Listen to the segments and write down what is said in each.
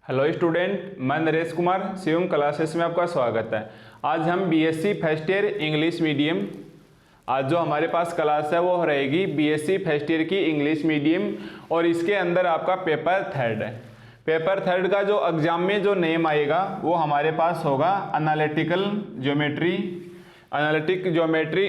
Hello student, मैं Naresh Kumar Shivam classes में आपका स्वागत है। आज हम BSc first year English medium, आज जो हमारे पास क्लास है वो रहेगी बीएससी फर्स्ट ईयर की इंग्लिश मीडियम और इसके अंदर आपका पेपर थर्ड है। पेपर थर्ड का जो एग्जाम में जो नेम आएगा वो हमारे पास होगा analytical geometry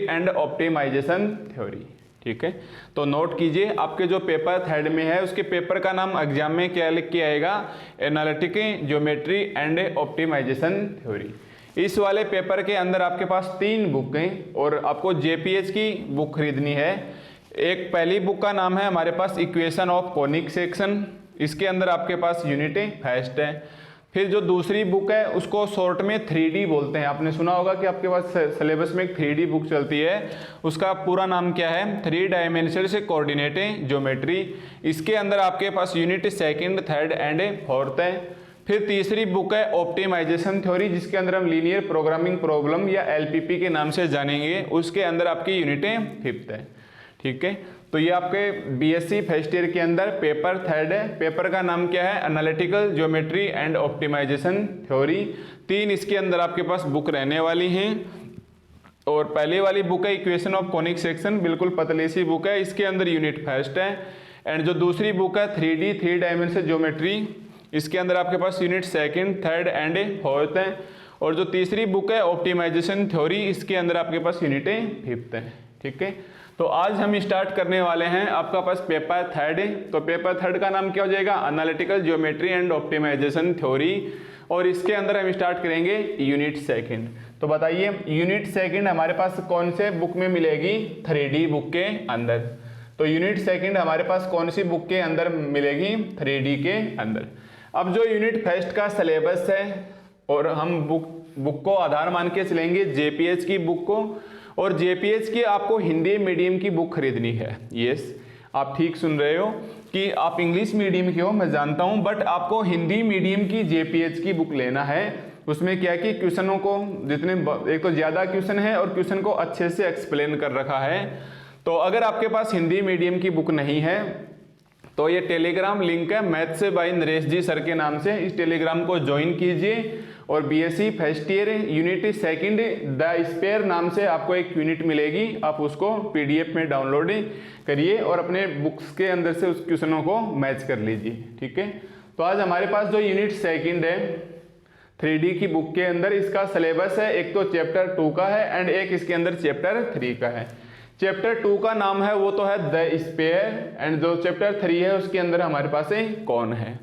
and optimisation theory. ठीक है, तो नोट कीजिए, आपके जो पेपर थर्ड में है उसके पेपर का नाम एग्जाम में क्या लिख के आएगा, analytical geometry and optimisation theory. इस वाले पेपर के अंदर आपके पास 3 बुक हैं और आपको जेपीएच की बुक खरीदनी है। एक पहली बुक का नाम है हमारे पास इक्वेशन ऑफ कॉनिक सेक्शन, इसके अंदर आपके पास यूनिट फर्स्ट है। फिर जो दूसरी बुक है उसको शॉर्ट में 3D बोलते हैं। आपने सुना होगा कि आपके पास सिलेबस में एक 3D बुक चलती है, उसका पूरा नाम क्या है, 3 डायमेंशनल से कोऑर्डिनेट ज्योमेट्री। इसके अंदर आपके पास unit second, third and fourth है। फिर तीसरी बुक है ऑप्टिमाइजेशन थ्योरी, जिसके अंदर हम लीनियर प्रोग्रामिंग प्रॉब्लम या एलपीपी के नाम से जानेंगे, उसके अंदर आपकी यूनिट फिफ्थ है। ठीक है, तो ये आपके बीएससी फर्स्ट ईयर के अंदर पेपर थर्ड है। पेपर का नाम क्या है, analytical geometry and optimisation theory. 3 इसके अंदर आपके पास बुक रहने वाली हैं और पहली वाली बुक है इक्वेशन ऑफ कॉनिक सेक्शन, बिल्कुल पतली सी बुक है, इसके अंदर यूनिट फर्स्ट है। एंड जो दूसरी बुक है 3 डायमेंशनल ज्योमेट्री, इसके अंदर आपके पास unit second, third and fourth है। और जो तीसरी बुक है ऑप्टिमाइजेशन थ्योरी, इसके अंदर आपके पास यूनिट फिफ्थ है। ठीक है, तो आज हम स्टार्ट करने वाले हैं आपका पास पेपर थर्ड है। तो पेपर थर्ड का नाम क्या हो जाएगा, analytical geometry and optimisation theory, और इसके अंदर हम स्टार्ट करेंगे यूनिट सेकंड। तो बताइए यूनिट सेकंड हमारे पास कौन से बुक में मिलेगी, 3D बुक के अंदर। तो यूनिट सेकंड हमारे पास कौन सी बुक के अंदर मिलेगी, 3D के अंदर। अब जो यूनिट फर्स्ट का सिलेबस है और हम बुक को आधार मान के चलेंगे जेपीएच की बुक को, और जेपीएच की आपको हिंदी मीडियम की बुक खरीदनी है। यस, आप ठीक सुन रहे हो कि आप इंग्लिश मीडियम के हो, मैं जानता हूं, बट आपको हिंदी मीडियम की जेपीएच की बुक लेना है। उसमें क्या कि क्वेश्चनों को जितने एक तो ज़्यादा क्वेश्चन है और क्वेश्चन को अच्छे से एक्सप्लेन कर रखा है। तो अगर आपके पास हिंदी मीडियम की बुक नहीं है तो ये टेलीग्राम लिंक है maths by Naresh ji sir के नाम से, इस टेलीग्राम को ज्वाइन कीजिए और BSc first year unit second the sphere नाम से आपको एक यूनिट मिलेगी, आप उसको पीडीएफ में डाउनलोड करिए और अपने बुक्स के अंदर से उस क्वेश्चनों को मैच कर लीजिए। ठीक है, तो आज हमारे पास जो यूनिट सेकंड है 3D की बुक के अंदर, इसका सिलेबस है, एक तो चैप्टर 2 का है एंड एक इसके अंदर चैप्टर 3 का है। चैप्टर 2 का नाम है वो तो है द स्पेयर, एंड जो चैप्टर 3 है उसके अंदर हमारे पास कौन है।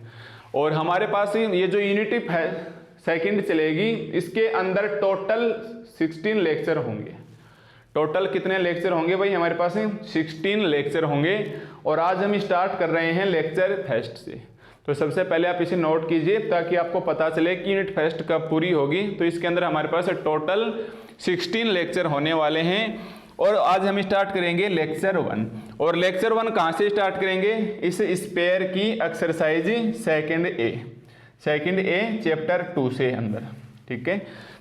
और हमारे पास ये जो यूनिट सेकंड चलेगी, इसके अंदर टोटल 16 लेक्चर होंगे। टोटल कितने लेक्चर होंगे भाई, हमारे पास 16 लेक्चर होंगे। और आज हम स्टार्ट कर रहे हैं लेक्चर फर्स्ट से। तो सबसे पहले आप इसे नोट कीजिए ताकि आपको पता चले कि यूनिट फर्स्ट कब पूरी होगी। तो इसके अंदर हमारे पास टोटल 16 लेक्चर होने वाले हैं और आज हम स्टार्ट करेंगे लेक्चर 1। और लेक्चर 1 कहाँ से स्टार्ट करेंगे, इस स्पेयर की एक्सरसाइज सेकंड ए चैप्टर 2 से अंदर। ठीक है,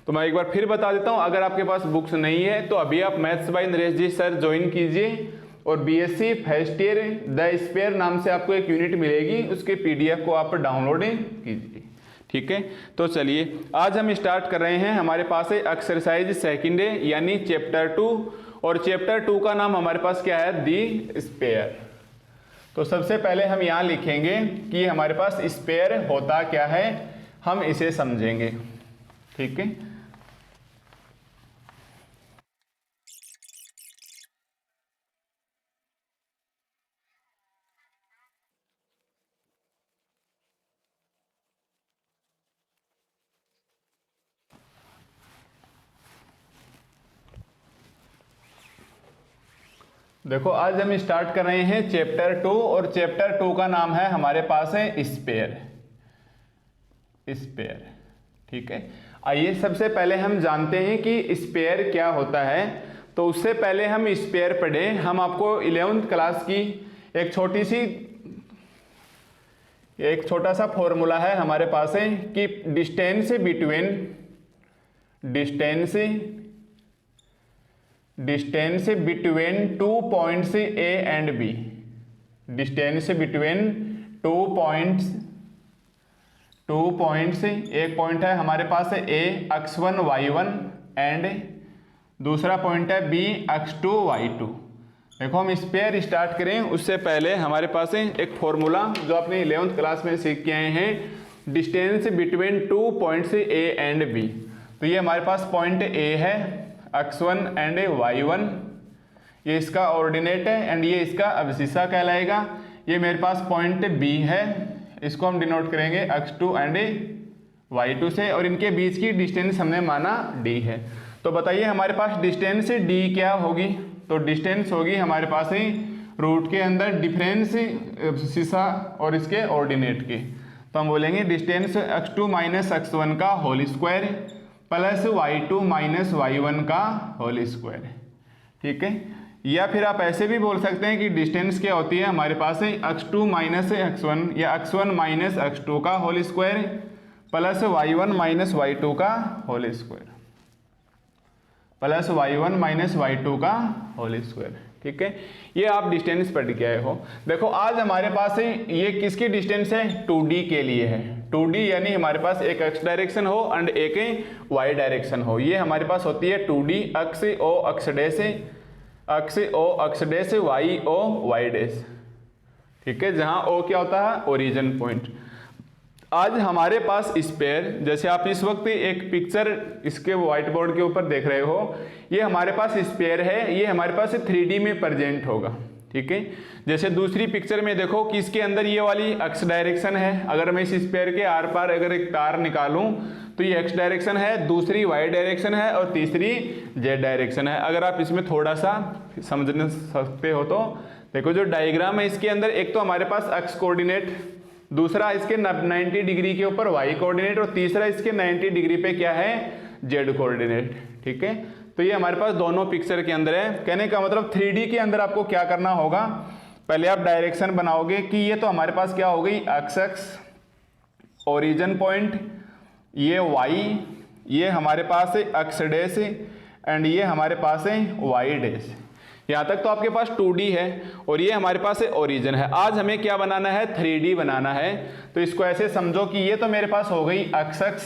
तो मैं एक बार फिर बता देता हूं, अगर आपके पास बुक्स नहीं है तो अभी आप maths by Naresh ji sir join कीजिए और BSc first year the sphere नाम से आपको एक यूनिट मिलेगी, उसके पीडीएफ को आप डाउनलोड कीजिए। ठीक है, तो चलिए आज हम स्टार्ट कर रहे हैं। हमारे पास है एक्सरसाइज सेकंड ए यानी चैप्टर 2, और चैप्टर 2 का नाम हमारे पास क्या है, दी स्पेयर। तो सबसे पहले हम यहाँ लिखेंगे कि हमारे पास स्पेयर होता क्या है, हम इसे समझेंगे। ठीक है, देखो आज हम स्टार्ट कर रहे हैं चैप्टर 2 और चैप्टर 2 का नाम है हमारे पास है स्पेयर। ठीक है, आइए सबसे पहले हम जानते हैं कि स्पेयर क्या होता है। तो उससे पहले हम स्पेयर पढ़े, हम आपको 11th क्लास की एक छोटा सा फॉर्मूला है हमारे पास है कि distance between 2 points A and B, distance between 2 points 2 points, एक पॉइंट है हमारे पास है ए x1 y1 एंड दूसरा पॉइंट है बी x2 y2। देखो हम स्पेयर स्टार्ट करें उससे पहले हमारे पास है एक फॉर्मूला जो आपने 11th क्लास में सीख के आए हैं, distance between 2 points A and B. तो ये हमारे पास पॉइंट ए है x1 एंड y1, ये इसका ऑर्डिनेट है एंड ये इसका अवशिषा कहलाएगा। ये मेरे पास पॉइंट बी है, इसको हम डिनोट करेंगे x2 एंड y2 से, और इनके बीच की डिस्टेंस हमने माना d है। तो बताइए हमारे पास डिस्टेंस d क्या होगी? तो डिस्टेंस होगी हमारे पास ही रूट के अंदर डिफरेंस अवशिषा और इसके ऑर्डिनेट के। तो हम बोलेंगे डिस्टेंस x2 माइनस x1 का whole square plus y2 minus y1 का होल स्क्वायर। ठीक है, या फिर आप ऐसे भी बोल सकते हैं कि डिस्टेंस क्या होती है हमारे पास है x2 माइनस x1 या x1 माइनस x2 का whole square plus y1 minus y2 का whole square plus y1 minus y2 का होल स्क्वायर। ठीक है, ये आप डिस्टेंस पढ़ के आए हो। देखो आज हमारे पास है ये किसकी डिस्टेंस है? 2D के लिए है। 2D यानी हमारे पास एक x डायरेक्शन हो एंड एक y डायरेक्शन हो। ये हमारे पास होती है 2D, अक्ष O X dash, X O X dash, Y O Y dash. ठीक है, जहां ओ क्या होता है? Origin point. आज हमारे पास स्पेयर, जैसे आप इस वक्त एक पिक्चर इसके व्हाइट बोर्ड के ऊपर देख रहे हो, ये हमारे पास स्पेयर है, ये हमारे पास 3D में प्रेजेंट होगा। ठीक है, जैसे दूसरी पिक्चर में देखो कि इसके अंदर ये वाली अक्ष डायरेक्शन है। अगर मैं इस स्पेयर के आर पार अगर एक तार निकालूं तो ये एक्स डायरेक्शन है, दूसरी वाई डायरेक्शन है और तीसरी जेड डायरेक्शन है। अगर आप इसमें थोड़ा सा समझ सकते हो तो देखो जो डायग्राम है इसके अंदर एक तो हमारे पास एक्स कोऑर्डिनेट, दूसरा इसके 90 डिग्री के ऊपर वाई कोऑर्डिनेट और तीसरा इसके 90 डिग्री पे क्या है? Z coordinate. ठीक है, तो ये हमारे पास दोनों पिक्चर के अंदर है। कहने का मतलब 3D के अंदर आपको क्या करना होगा? पहले आप डायरेक्शन बनाओगे कि ये तो हमारे पास क्या हो गई? एक्स ओरिजिन पॉइंट, ये y, ये हमारे पास है अक्ष डैश एंड ये हमारे पास है y डैश। यहाँ तक तो आपके पास 2D है और ये हमारे पास है ओरिजिन है। आज हमें क्या बनाना है? 3D बनाना है। तो इसको ऐसे समझो कि ये तो मेरे पास हो गई x,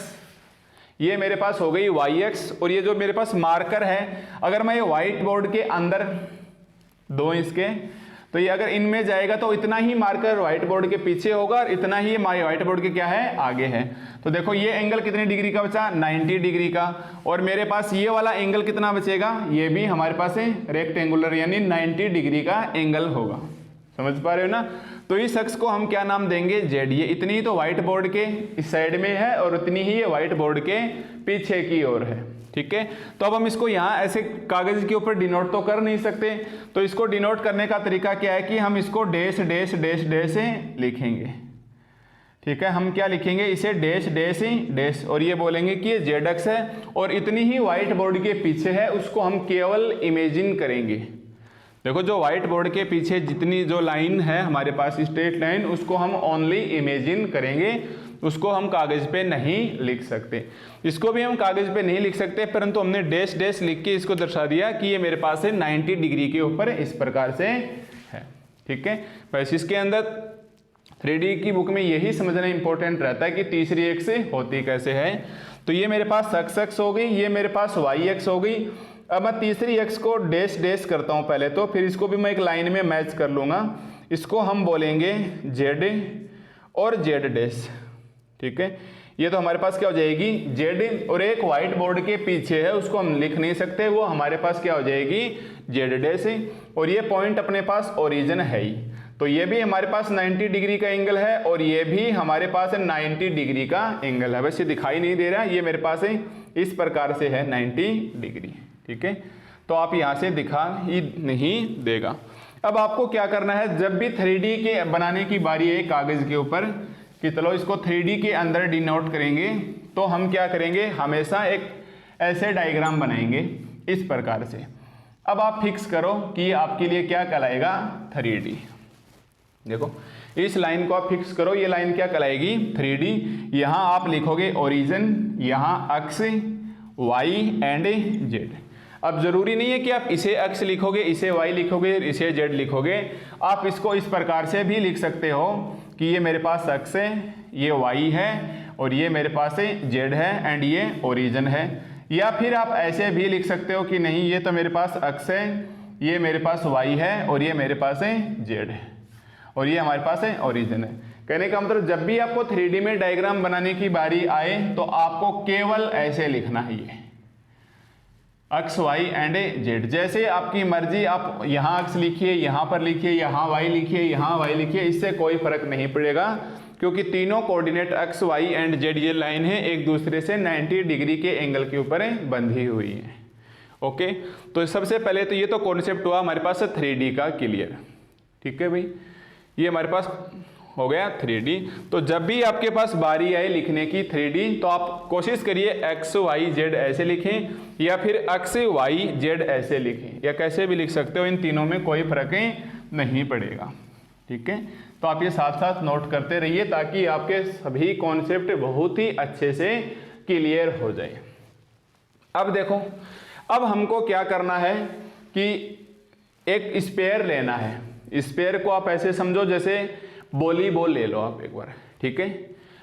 ये मेरे पास हो गई yx, और ये जो मेरे पास मार्कर है, अगर मैं ये व्हाइट बोर्ड के अंदर दो इसके, तो ये अगर इनमें जाएगा तो इतना ही मार्कर व्हाइट बोर्ड के पीछे होगा और इतना ही व्हाइट बोर्ड के क्या है? आगे है। तो देखो ये एंगल कितने डिग्री का बचा? 90 डिग्री का। और मेरे पास ये वाला एंगल कितना बचेगा? ये भी हमारे पास है रेक्टेंगुलर यानी 90 डिग्री का एंगल होगा। समझ पा रहे हो ना? तो इस अक्ष को हम क्या नाम देंगे? जेड। ये इतनी ही तो व्हाइट बोर्ड के इस साइड में है और उतनी ही ये व्हाइट बोर्ड के पीछे की ओर है। ठीक है, तो अब हम इसको यहाँ ऐसे कागज के ऊपर डिनोट तो कर नहीं सकते, तो इसको डिनोट करने का तरीका क्या है कि हम इसको डैश डैश डैश डैश से लिखेंगे। ठीक है, हम क्या लिखेंगे? इसे डैश डैश डैश, और ये बोलेंगे कि ये जेड अक्ष है और इतनी ही व्हाइट बोर्ड के पीछे है, उसको हम केवल इमेजिन करेंगे। देखो जो व्हाइट बोर्ड के पीछे जितनी जो लाइन है हमारे पास स्ट्रेट लाइन, उसको हम ओनली इमेजिन करेंगे, उसको हम कागज पे नहीं लिख सकते। इसको भी हम कागज पे नहीं लिख सकते, परंतु हमने डैश डैश लिख के इसको दर्शा दिया कि ये मेरे पास है 90 डिग्री के ऊपर इस प्रकार से है। ठीक है, बस इसके अंदर 3D की बुक में यही समझना इंपॉर्टेंट रहता है कि तीसरी एक्स होती कैसे है। तो ये मेरे पास x हो गई, ये मेरे पास y हो गई। अब मैं तीसरी एक्स को डैश डैश करता हूँ पहले तो, फिर इसको भी मैं एक लाइन में मैच कर लूँगा। इसको हम बोलेंगे जेड और जेड डैश। ठीक है, ये तो हमारे पास क्या हो जाएगी? जेड, और एक व्हाइट बोर्ड के पीछे है उसको हम लिख नहीं सकते, वो हमारे पास क्या हो जाएगी? Z dash. और ये पॉइंट अपने पास ओरिजिन है ही, तो ये भी हमारे पास 90 डिग्री का एंगल है और ये भी हमारे पास है 90 डिग्री का एंगल है। वैसे दिखाई नहीं दे रहा, ये मेरे पास है इस प्रकार से है 90 डिग्री। ठीक है, तो आप यहाँ से दिखा ही नहीं देगा। अब आपको क्या करना है? जब भी 3D के बनाने की बारी है कागज के ऊपर कि चलो इसको 3D के अंदर डिनोट करेंगे, तो हम क्या करेंगे? हमेशा एक ऐसे डायग्राम बनाएंगे इस प्रकार से। अब आप फिक्स करो कि आपके लिए क्या कहलाएगा? 3D। देखो इस लाइन को आप फिक्स करो, ये लाइन क्या कहलाएगी? 3D। यहाँ आप लिखोगे ओरिजिन, यहाँ अक्ष y एंड जेड। अब जरूरी नहीं है कि आप इसे अक्ष लिखोगे, इसे y लिखोगे, इसे z लिखोगे। आप इसको इस प्रकार से भी लिख सकते हो कि ये मेरे पास अक्ष है, ये y है और ये मेरे पास जेड है एंड ये ओरिजिन है। या फिर आप ऐसे भी लिख सकते हो कि नहीं ये तो मेरे पास अक्स है, ये मेरे पास वाई है और ये मेरे पास जेड है और ये हमारे पास ओरिजिन है। कहने का मतलब जब भी आपको 3D में डायग्राम बनाने की बारी आए तो आपको केवल ऐसे लिखना है, ये अक्स वाई एंड जेड। जैसे आपकी मर्जी, आप यहाँ अक्स लिखिए, यहाँ पर लिखिए, यहाँ वाई लिखिए, यहाँ वाई लिखिए, इससे कोई फर्क नहीं पड़ेगा क्योंकि तीनों coordinate X Y and Z ये लाइन है एक दूसरे से 90 डिग्री के एंगल के ऊपर बंधी हुई है। ओके, तो सबसे पहले तो ये तो कॉन्सेप्ट हुआ हमारे पास 3D का क्लियर। ठीक है भाई, ये हमारे पास हो गया 3D। तो जब भी आपके पास बारी आए लिखने की 3D तो आप कोशिश करिए एक्स वाई जेड ऐसे लिखें या फिर एक्स वाई जेड ऐसे लिखें, या कैसे भी लिख सकते हो, इन तीनों में कोई फर्क नहीं पड़ेगा। ठीक है, तो आप ये साथ साथ नोट करते रहिए ताकि आपके सभी कॉन्सेप्ट बहुत ही अच्छे से क्लियर हो जाए। अब देखो, अब हमको क्या करना है कि एक स्पेयर लेना है। स्पेयर को आप ऐसे समझो जैसे वॉलीबॉल ले लो आप एक बार। ठीक है,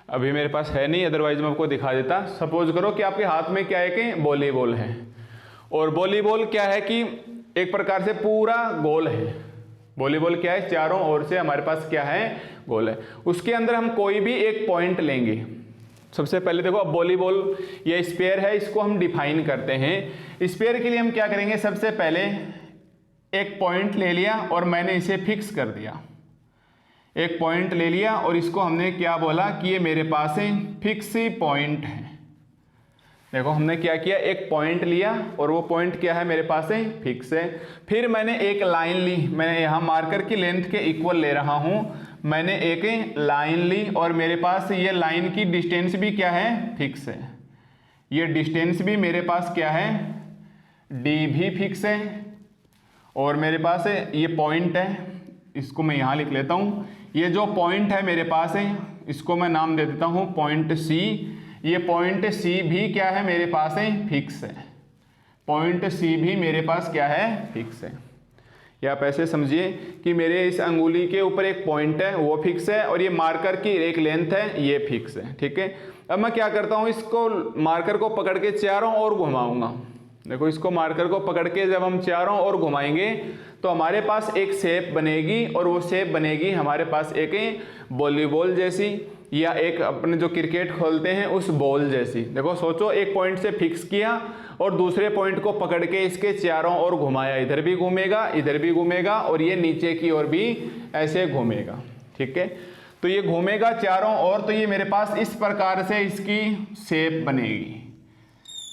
अभी मेरे पास है नहीं, अदरवाइज मैं आपको दिखा देता। सपोज करो कि आपके हाथ में क्या है कि वॉलीबॉल है, और वॉलीबॉल क्या है कि एक प्रकार से पूरा गोल है। वॉलीबॉल क्या है, चारों ओर से हमारे पास क्या है, गोल है। उसके अंदर हम कोई भी एक पॉइंट लेंगे। सबसे पहले देखो, अब वॉलीबॉल ये स्पेयर है, इसको हम डिफाइन करते हैं। स्पेयर के लिए हम क्या करेंगे, सबसे पहले एक पॉइंट ले लिया और मैंने इसे फिक्स कर दिया। एक पॉइंट ले लिया और इसको हमने क्या बोला कि ये मेरे पास फिक्स पॉइंट है। देखो हमने क्या किया, एक पॉइंट लिया और वो पॉइंट क्या है, मेरे पास फिक्स है। फिर मैंने एक लाइन ली, मैंने यहाँ मार्कर की लेंथ के इक्वल ले रहा हूँ। मैंने एक लाइन ली और मेरे पास ये लाइन की डिस्टेंस भी क्या है, फिक्स है। ये डिस्टेंस भी मेरे पास क्या है, डी भी फिक्स है। और मेरे पास ये पॉइंट है, इसको मैं यहाँ लिख लेता हूँ। ये जो पॉइंट है मेरे पास है, इसको मैं नाम दे देता हूँ पॉइंट सी। ये पॉइंट सी भी क्या है, मेरे पास फिक्स है। पॉइंट सी भी मेरे पास क्या है, फिक्स है। या आप ऐसे समझिए कि मेरे इस अंगुली के ऊपर एक पॉइंट है, वो फिक्स है, और ये मार्कर की एक लेंथ है, ये फिक्स है। ठीक है, अब मैं क्या करता हूँ, इसको मार्कर को पकड़ के चारों ओर घुमाऊंगा। देखो, इसको मार्कर को पकड़ के जब हम चारों ओर घुमाएंगे तो हमारे पास एक शेप बनेगी, और वो शेप बनेगी हमारे पास एक वॉलीबॉल जैसी, या एक अपने जो क्रिकेट खोलते हैं उस बॉल जैसी। देखो सोचो, एक पॉइंट से फिक्स किया और दूसरे पॉइंट को पकड़ के इसके चारों ओर घुमाया, इधर भी घूमेगा, इधर भी घूमेगा, और ये नीचे की ओर भी ऐसे घूमेगा। ठीक है, तो ये घूमेगा चारों ओर, तो ये मेरे पास इस प्रकार से इसकी शेप बनेगी।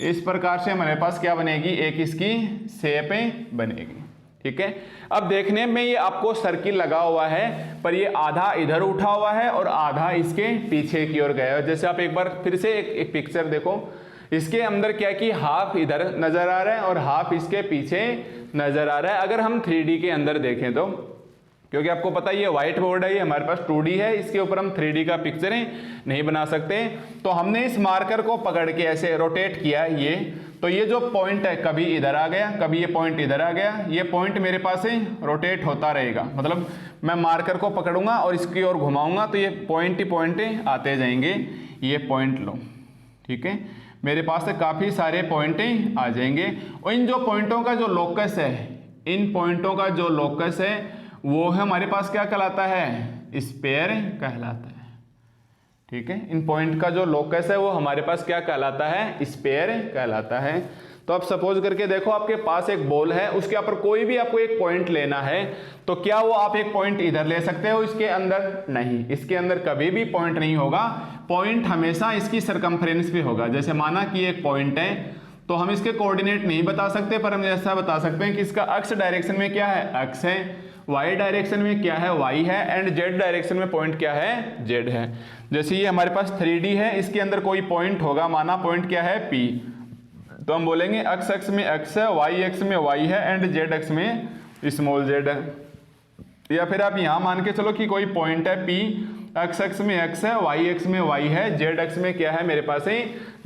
इस प्रकार से हमारे पास क्या बनेगी, एक इसकी शेप बनेगी। ठीक है, अब देखने में ये आपको सर्किल लगा हुआ है, पर ये आधा इधर उठा हुआ है और आधा इसके पीछे की ओर गया है। जैसे आप एक बार फिर से एक पिक्चर देखो, इसके अंदर क्या कि हाफ इधर नजर आ रहा है और हाफ इसके पीछे नजर आ रहा है। अगर हम 3D के अंदर देखें तो, क्योंकि आपको पता है ये व्हाइट बोर्ड है, ये हमारे पास 2D है, इसके ऊपर हम 3D का पिक्चर नहीं बना सकते। तो हमने इस मार्कर को पकड़ के ऐसे रोटेट किया ये, तो ये जो पॉइंट है कभी इधर आ गया, कभी ये पॉइंट इधर आ गया। ये पॉइंट मेरे पास रोटेट होता रहेगा, मतलब मैं मार्कर को पकड़ूंगा और इसकी ओर घुमाऊंगा तो ये पॉइंट ही पॉइंट आते जाएंगे। ये पॉइंट लो, ठीक है, मेरे पास काफ़ी सारे पॉइंट आ जाएंगे। और इन जो पॉइंटों का जो लोकस है, इन पॉइंटों का जो लोकस है वो है हमारे पास क्या कहलाता है, स्पेयर कहलाता है। ठीक है, इन पॉइंट का जो लोकस है वो हमारे पास क्या कहलाता है, स्पेयर कहलाता है। तो आप सपोज करके देखो, आपके पास एक बॉल है, उसके ऊपर कोई भी आपको एक पॉइंट लेना है, तो क्या वो आप एक पॉइंट इधर ले सकते हो, इसके अंदर नहीं, इसके अंदर कभी भी पॉइंट नहीं होगा। पॉइंट हमेशा इसकी सरकमफ्रेंस पे होगा। जैसे माना कि एक पॉइंट है, तो हम इसके कोऑर्डिनेट नहीं बता सकते, पर हम ऐसा बता सकते हैं कि इसका एक्स डायरेक्शन में क्या है, एक्स है, वाई डायरेक्शन में क्या है, वाई है, एंड जेड डायरेक्शन में पॉइंट क्या है, जेड है। जैसे ये हमारे पास 3D है, इसके अंदर कोई पॉइंट होगा, माना पॉइंट क्या है, P, तो हम बोलेंगे एक्स एक्स में एक्स है, वाई एक्स में वाई है, एंड जेड एक्स में स्मॉल जेड है। या फिर आप यहाँ मान के चलो कि कोई पॉइंट है P, एक्स एक्स में एक्स है, वाई एक्स में वाई है, जेड एक्स में क्या है, मेरे पास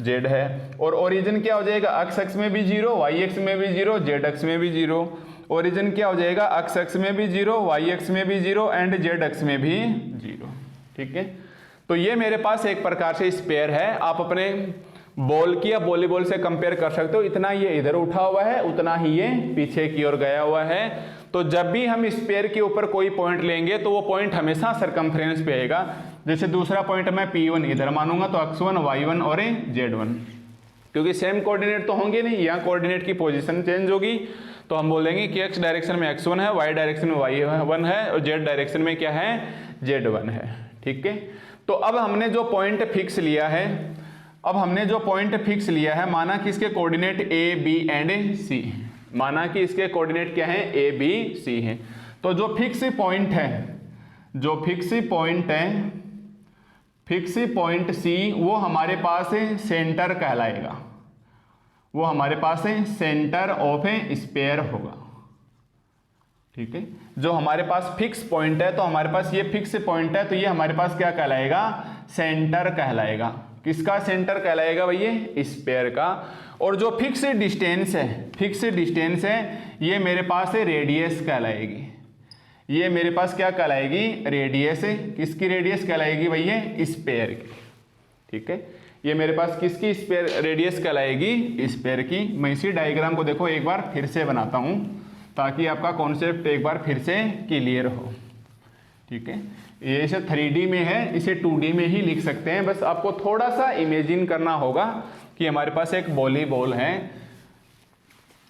जेड है। और ओरिजिन क्या हो जाएगा, एक्स एक्स में भी 0, वाई एक्स में भी 0, जेड एक्स में भी 0। ओरिजिन क्या हो जाएगा, एक्स एक्स में भी 0, वाई एक्स में भी 0, एंड जेड एक्स में भी 0। ठीक है, तो ये मेरे पास एक प्रकार से स्पेयर है। आप अपने बॉल की या वॉलीबॉल से कंपेयर कर सकते हो, इतना ये इधर उठा हुआ है, उतना ही ये पीछे की ओर गया हुआ है। तो जब भी हम स्पेयर के ऊपर कोई पॉइंट लेंगे तो वो पॉइंट हमेशा सरकमफ्रेंस पे आएगा। जैसे दूसरा पॉइंट मैं P1 इधर मानूंगा तो x1 y1 और z1, क्योंकि सेम कोऑर्डिनेट तो होंगे नहीं, यहाँ कोऑर्डिनेट की पोजीशन चेंज होगी। तो हम बोलेंगे कि x डायरेक्शन में x1 है, y डायरेक्शन में y1 है और z डायरेक्शन में क्या है, z1 है। ठीक है, तो अब हमने जो पॉइंट फिक्स लिया है, माना कि इसके coordinate a b and c, माना कि इसके कोऑर्डिनेट क्या है, a b c है। तो जो फिक्स पॉइंट c वो हमारे पास सेंटर कहलाएगा, वो हमारे पास सेंटर ऑफ ए स्पेयर होगा। ठीक है, जो हमारे पास फिक्स पॉइंट है, तो हमारे पास ये फिक्स पॉइंट है, तो ये हमारे पास क्या कहलाएगा, सेंटर कहलाएगा। किसका सेंटर कहलाएगा भैया, स्पेयर का। और जो फिक्स डिस्टेंस है ये मेरे पास रेडियस कहलाएगी। ये मेरे पास क्या कहलाएगी, रेडियस। किसकी रेडियस कहलाएगी भैया, स्पेयर की। ठीक है, ये मेरे पास किसकी स्पेयर रेडियस कहलाएगी, स्पेयर की। मैं इसी डायग्राम को देखो एक बार फिर से बनाता हूं ताकि आपका कॉन्सेप्ट एक बार फिर से क्लियर हो। ठीक है, ये इसे 3D में है, इसे 2D में ही लिख सकते हैं। बस आपको थोड़ा सा इमेजिन करना होगा कि हमारे पास एक वॉलीबॉल है,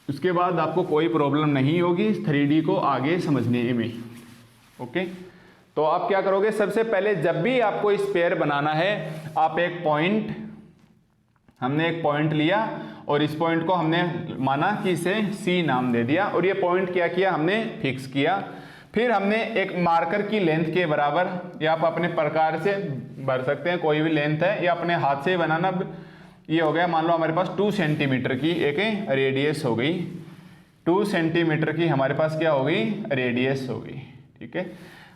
उसके बाद आपको कोई प्रॉब्लम नहीं होगी 3D को आगे समझने में। ओके, तो आप क्या करोगे, सबसे पहले जब भी आपको स्पेयर बनाना है, आप हमने एक पॉइंट लिया और इस पॉइंट को हमने माना कि इसे C नाम दे दिया, और ये पॉइंट क्या किया, हमने फिक्स किया। फिर हमने एक मार्कर की लेंथ के बराबर, या आप अपने प्रकार से भर सकते हैं, कोई भी लेंथ है, या अपने हाथ से बनाना। ये हो गया, मान लो हमारे पास 2 सेंटीमीटर की एक रेडियस हो गई, 2 सेंटीमीटर की हमारे पास क्या हो गई, रेडियस हो गई। ठीक है,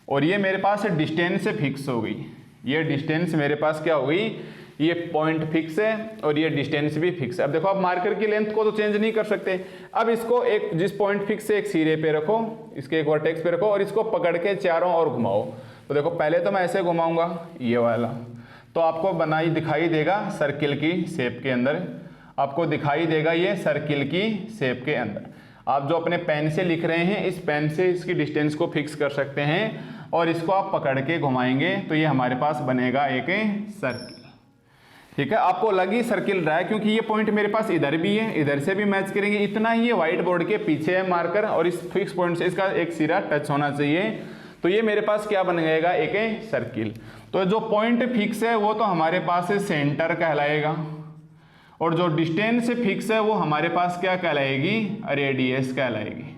और ये मेरे पास डिस्टेंस फिक्स हो गई। ये डिस्टेंस मेरे पास क्या हो गई, ये पॉइंट फिक्स है और ये डिस्टेंस भी फिक्स है। अब देखो, आप मार्कर की लेंथ को तो चेंज नहीं कर सकते। अब इसको एक जिस पॉइंट फिक्स है एक सिरे पे रखो, इसके एक वर्टेक्स पे रखो, और इसको पकड़ के चारों ओर घुमाओ। तो देखो, पहले तो मैं ऐसे घुमाऊंगा, ये वाला, तो आपको दिखाई देगा सर्किल की शेप के अंदर, आपको दिखाई देगा ये सर्किल की शेप के अंदर। आप जो अपने पेन से लिख रहे हैं, इस पेन से इसकी डिस्टेंस को फिक्स कर सकते हैं, और इसको आप पकड़ के घुमाएंगे तो ये हमारे पास बनेगा एक सर्किल। ठीक है, आपको लगी सर्किल रहा है, क्योंकि ये पॉइंट मेरे पास इधर भी है, इधर से भी मैच करेंगे। इतना ही ये व्हाइट बोर्ड के पीछे है मार्कर, और इस फिक्स पॉइंट से इसका एक सिरा टच होना चाहिए। तो ये मेरे पास क्या बन जाएगा, एक सर्किल। तो जो पॉइंट फिक्स है वो तो हमारे पास सेंटर कहलाएगा, और जो डिस्टेंस फिक्स है वो हमारे पास क्या कहलाएगी, रेडियस कहलाएगी।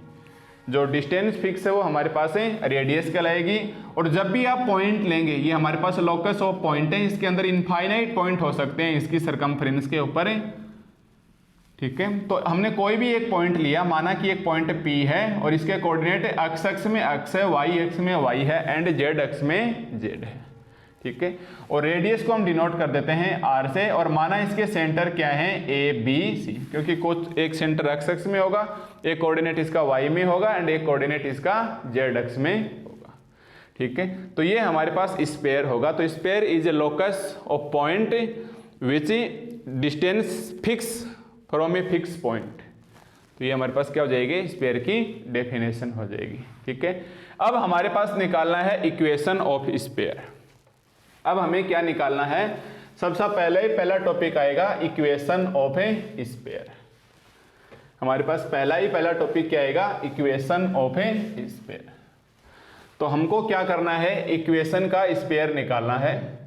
जो डिस्टेंस फिक्स है वो हमारे पास है रेडियस कहलाएगी। और जब भी आप पॉइंट लेंगे, ये हमारे पास लोकस ऑफ पॉइंट है, इसके अंदर इनफाइनाइट पॉइंट हो सकते हैं इसकी सरकमफ्रेंस के ऊपर है। ठीक है, तो हमने कोई भी एक पॉइंट लिया, माना कि एक पॉइंट P है और इसके कोऑर्डिनेट x अक्ष में x है, y अक्ष में y है एंड z अक्ष में z है। ठीक है, और रेडियस को हम डिनोट कर देते हैं r से, और माना इसके सेंटर क्या है, a b c, क्योंकि कुछ एक सेंटर x अक्ष में होगा, एक कोऑर्डिनेट इसका y में होगा एंड एक कोऑर्डिनेट इसका z अक्ष में होगा। ठीक है, तो ये हमारे पास स्पेयर होगा। तो spare is a locus of point which distance fix from a fix point. तो ये हमारे पास क्या हो जाएगी, स्पेयर की डेफिनेशन हो जाएगी। ठीक है, अब हमारे पास निकालना है इक्वेशन ऑफ स्पेयर। अब हमें क्या निकालना है, सबसे पहला टॉपिक आएगा इक्वेशन ऑफ ए स्पेयर। हमारे पास पहला टॉपिक क्या आएगा, इक्वेशन ऑफ ए स्पेयर। तो हमको क्या करना है, इक्वेशन का स्पेयर निकालना है,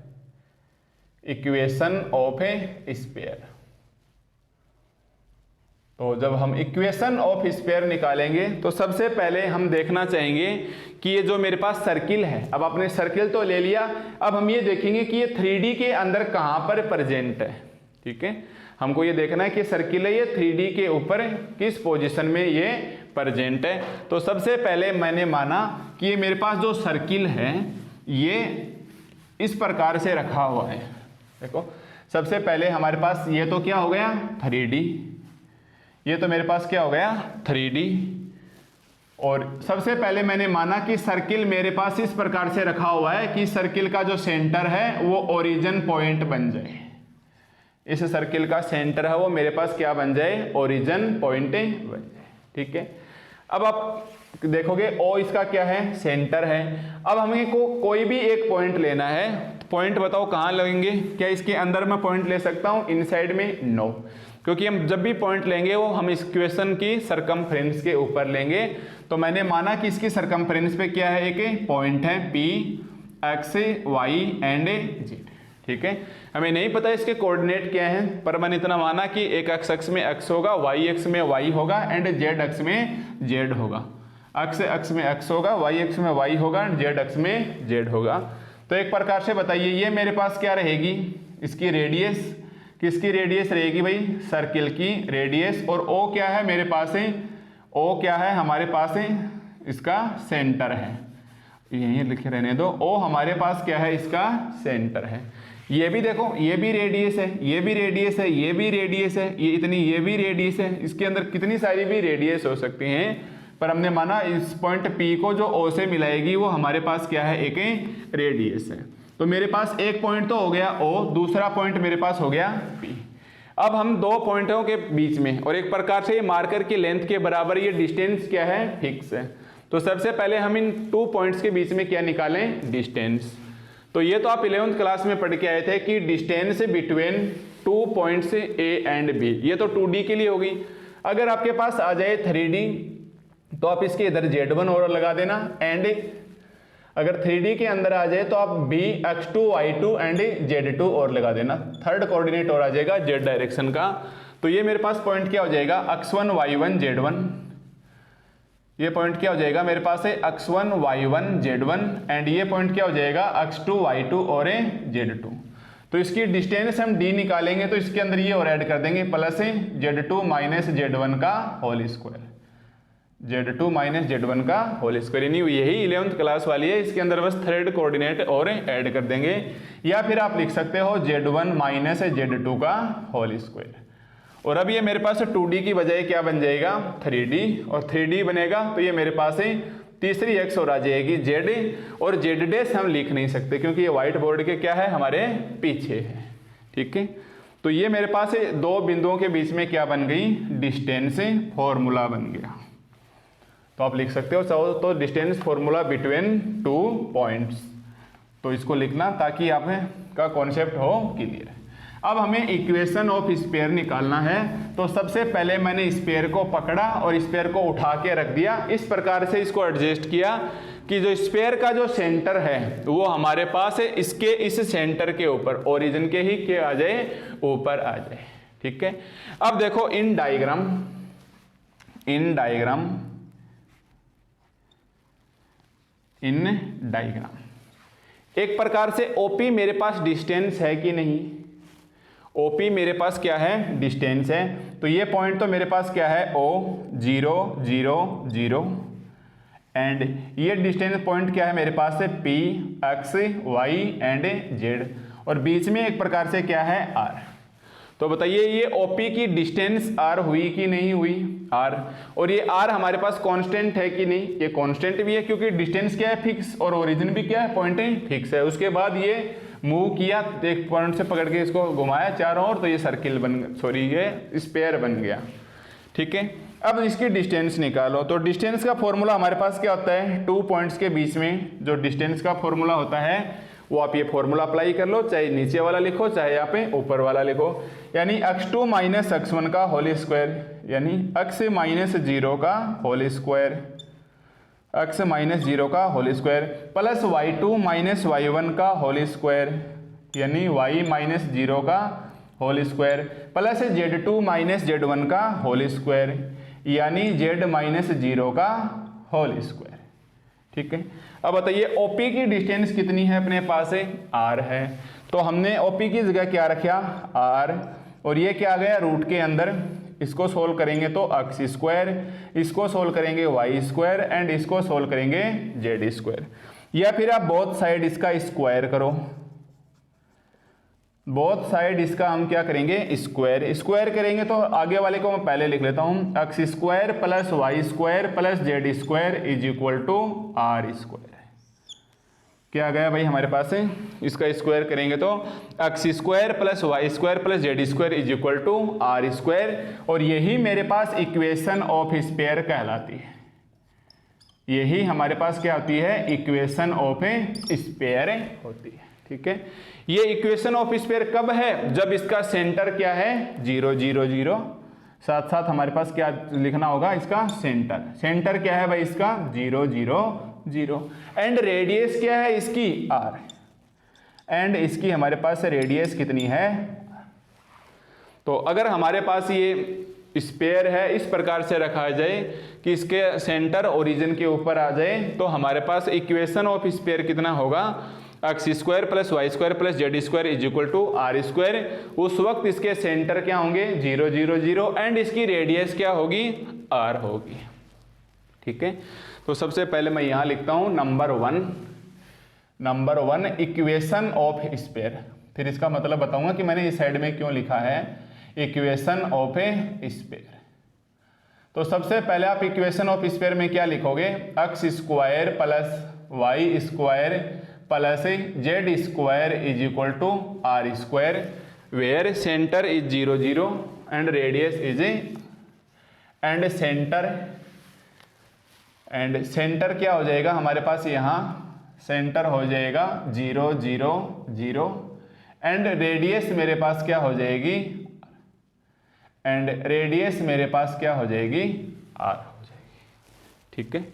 इक्वेशन ऑफ ए स्पेयर। तो जब हम इक्वेशन ऑफ स्पेयर निकालेंगे तो सबसे पहले हम देखना चाहेंगे कि ये जो मेरे पास सर्किल है, अब आपने सर्किल तो ले लिया, अब हम ये देखेंगे कि ये 3D के अंदर कहाँ पर प्रेजेंट है। ठीक है, हमको ये देखना है कि सर्किल है, ये 3D के ऊपर किस पोजीशन में ये प्रेजेंट है। तो सबसे पहले मैंने माना कि ये मेरे पास जो सर्किल है ये इस प्रकार से रखा हुआ है। देखो, सबसे पहले हमारे पास ये तो क्या हो गया, 3D, ये तो मेरे पास क्या हो गया, 3D, और सबसे पहले मैंने माना कि सर्किल मेरे पास इस प्रकार से रखा हुआ है कि सर्किल का जो सेंटर है वो ओरिजिन पॉइंट बन जाए। इस सर्किल का सेंटर है वो मेरे पास क्या बन जाए, ओरिजिन पॉइंट बन जाए। ठीक है, अब आप देखोगे ओ इसका क्या है, सेंटर है। अब हमें कोई भी एक पॉइंट लेना है, पॉइंट बताओ कहाँ लगेंगे, क्या इसके अंदर मैं पॉइंट ले सकता हूँ इनसाइड में? नो, क्योंकि हम जब भी पॉइंट लेंगे वो हम इस इक्वेशन की सरकमफ्रेंस के ऊपर लेंगे। तो मैंने माना कि इसकी सरकमफ्रेंस पे क्या है, एक पॉइंट है P, X, Y and Z। ठीक है, हमें नहीं पता इसके कोऑर्डिनेट क्या हैं, पर मैंने इतना माना कि एक एक्स अक्ष में x होगा, y अक्ष में y होगा एंड z अक्ष में z होगा। x अक्ष में x होगा, y अक्ष में y होगा एंड z अक्ष में z होगा। तो एक प्रकार से बताइए ये मेरे पास क्या रहेगी, इसकी रेडियस, किसकी रेडियस रहेगी भाई, सर्किल की रेडियस। और o क्या है मेरे पास है, o क्या है हमारे पास है, इसका सेंटर है, यहीं लिखे रहने दो। o हमारे पास क्या है, इसका सेंटर है। ये भी देखो, ये भी रेडियस है, ये भी रेडियस है, ये भी रेडियस है, ये इतनी, ये भी रेडियस है। इसके अंदर कितनी सारी भी रेडियस हो सकती हैं, पर हमने माना इस पॉइंट P को जो O से मिलाएगी वो हमारे पास क्या है, एक रेडियस है। तो मेरे पास एक पॉइंट तो हो गया O, दूसरा पॉइंट मेरे पास हो गया P। अब हम दो पॉइंटों के बीच में, और एक प्रकार से मार्कर की लेंथ के बराबर ये डिस्टेंस क्या है, फिक्स है। तो सबसे पहले हम इन 2 पॉइंट्स के बीच में क्या निकालें, डिस्टेंस। तो ये तो आप 11th क्लास में पढ़ के आए थे कि distance between 2 points A and B, ये तो 2D के लिए होगी। अगर आपके पास आ जाए 3D तो आप इसके इधर Z1 और लगा देना, एंड अगर 3D के अंदर आ जाए तो आप B, X2, Y2 and Z2 और लगा देना। थर्ड कोऑर्डिनेट और आ जाएगा Z डायरेक्शन का। तो ये मेरे पास पॉइंट क्या हो जाएगा, X1, Y1, Z1। ये पॉइंट क्या हो जाएगा मेरे पास है X1, Y1, Z1 एंड ये पॉइंट क्या हो जाएगा X2, Y2 और Z2। तो इसकी डिस्टेंस हम D निकालेंगे तो इसके अंदर ये और ऐड कर देंगे, प्लस Z2 माइनस Z1 का whole square, Z2 minus Z1 का होल स्क्वायर, यानी यही 11th क्लास वाली है। इसके अंदर बस थर्ड कोऑर्डिनेट और ऐड कर देंगे, या फिर आप लिख सकते हो Z1 माइनस Z2 का होल स्क्वायर। और अब ये मेरे पास 2D की बजाय क्या बन जाएगा, 3D, और 3D बनेगा तो ये मेरे पास है तीसरी x और आ जाएगी Z, और Z डैश हम लिख नहीं सकते क्योंकि ये व्हाइट बोर्ड के क्या है, हमारे पीछे है। ठीक है, तो ये मेरे पास है दो बिंदुओं के बीच में क्या बन गई, डिस्टेंस फॉर्मूला बन गया। तो आप लिख सकते हो चाहो तो डिस्टेंस फॉर्मूला बिटवीन 2 पॉइंट्स, तो इसको लिखना ताकि आप का कॉन्सेप्ट हो क्लियर। अब हमें इक्वेशन ऑफ स्पेयर निकालना है। तो सबसे पहले मैंने स्पेयर को पकड़ा और स्पेयर को उठा के रख दिया, इस प्रकार से इसको एडजस्ट किया कि जो स्पेयर का जो सेंटर है वो हमारे पास है इसके इस सेंटर के ऊपर, ओरिजिन के ही क्या आ जाए, ऊपर आ जाए। ठीक है, अब देखो इन डायग्राम एक प्रकार से OP मेरे पास डिस्टेंस है कि नहीं, OP मेरे पास क्या है, डिस्टेंस है। तो ये पॉइंट तो मेरे पास क्या है, O 0 0 0 एंड ये डिस्टेंस पॉइंट क्या है मेरे पास है P, X, Y and Z, और बीच में एक प्रकार से क्या है, R। तो बताइए ये OP की डिस्टेंस R हुई कि नहीं हुई, R। और ये R हमारे पास कांस्टेंट है कि नहीं, ये कांस्टेंट भी है क्योंकि डिस्टेंस क्या है, फिक्स, और ओरिजिन भी क्या है, पॉइंट है, फिक्स है। उसके बाद ये मूव किया, एक पॉइंट से पकड़ के इसको घुमाया चारों ओर, तो ये सर्किल बन, सॉरी ये स्पेयर बन गया। ठीक है, अब इसकी डिस्टेंस निकालो। तो डिस्टेंस का फॉर्मूला हमारे पास क्या होता है, 2 पॉइंट्स के बीच में जो डिस्टेंस का फॉर्मूला होता है वो आप ये फॉर्मूला अप्लाई कर लो, चाहे नीचे वाला लिखो चाहे यहाँ पे ऊपर वाला लिखो, यानी X2 माइनस X1 का होल स्क्वायर, यानी X माइनस 0 का होल स्क्वायर, X माइनस 0 का whole square, plus Y2 minus Y1 का होल स्क्वायर, यानी Y माइनस 0 का whole square, plus Z2 minus Z1 का होल स्क्वायर, यानी Z माइनस 0 का होल स्क्वायर। ठीक है, अब बताइए OP की डिस्टेंस कितनी है अपने पास है, R है। तो हमने OP की जगह क्या रखा, R, और ये क्या आ गया रूट के अंदर, इसको सोल्व करेंगे तो x स्क्वायर, इसको सोल्व करेंगे y स्क्वायर एंड इसको सोल्व करेंगे z स्क्वायर, या फिर आप बोथ साइड इसका स्क्वायर करो, बोथ साइड इसका हम क्या करेंगे, स्क्वायर। स्क्वायर करेंगे तो आगे वाले को मैं पहले लिख लेता हूँ, X square plus Y square plus Z square is equal to are square. क्या आ गया भाई हमारे पास है, इसका स्क्वायर करेंगे तो X square plus Y square plus Z square is equal to are square, और यही मेरे पास इक्वेशन ऑफ स्पेयर कहलाती है। यही हमारे पास क्या होती है, इक्वेशन ऑफ स्पेयर होती है। ठीक है, ये इक्वेशन ऑफ स्पेयर कब है, जब इसका सेंटर क्या है 0 0 0, साथ साथ हमारे पास क्या लिखना होगा, इसका सेंटर। सेंटर क्या है भाई इसका 0 0 0, एंड रेडियस क्या है इसकी r, एंड इसकी हमारे पास रेडियस कितनी है। तो अगर हमारे पास ये स्पेयर है, इस प्रकार से रखा जाए कि इसके सेंटर ओरिजिन के ऊपर आ जाए, तो हमारे पास इक्वेशन ऑफ स्पेयर कितना होगा, X square plus Y square plus Z square is equal to are square. उस वक्त इसके सेंटर क्या होंगे 0 0 0, एंड इसकी रेडियस क्या होगी r होगी। ठीक है, तो सबसे पहले मैं यहां लिखता हूं number one equation of sphere. फिर इसका मतलब बताऊंगा कि मैंने इस साइड में क्यों लिखा है इक्वेशन ऑफ ए स्पेयर। तो सबसे पहले आप इक्वेशन ऑफ स्पेयर में क्या लिखोगे, x square plus Y square plus Z square is equal to are square, where centre is 0 0 and radius is and centre क्या हो जाएगा हमारे पास, यहाँ सेंटर हो जाएगा 0 0 0, एंड रेडियस मेरे पास क्या हो जाएगी, एंड रेडियस मेरे पास क्या हो जाएगी r हो जाएगी। ठीक है,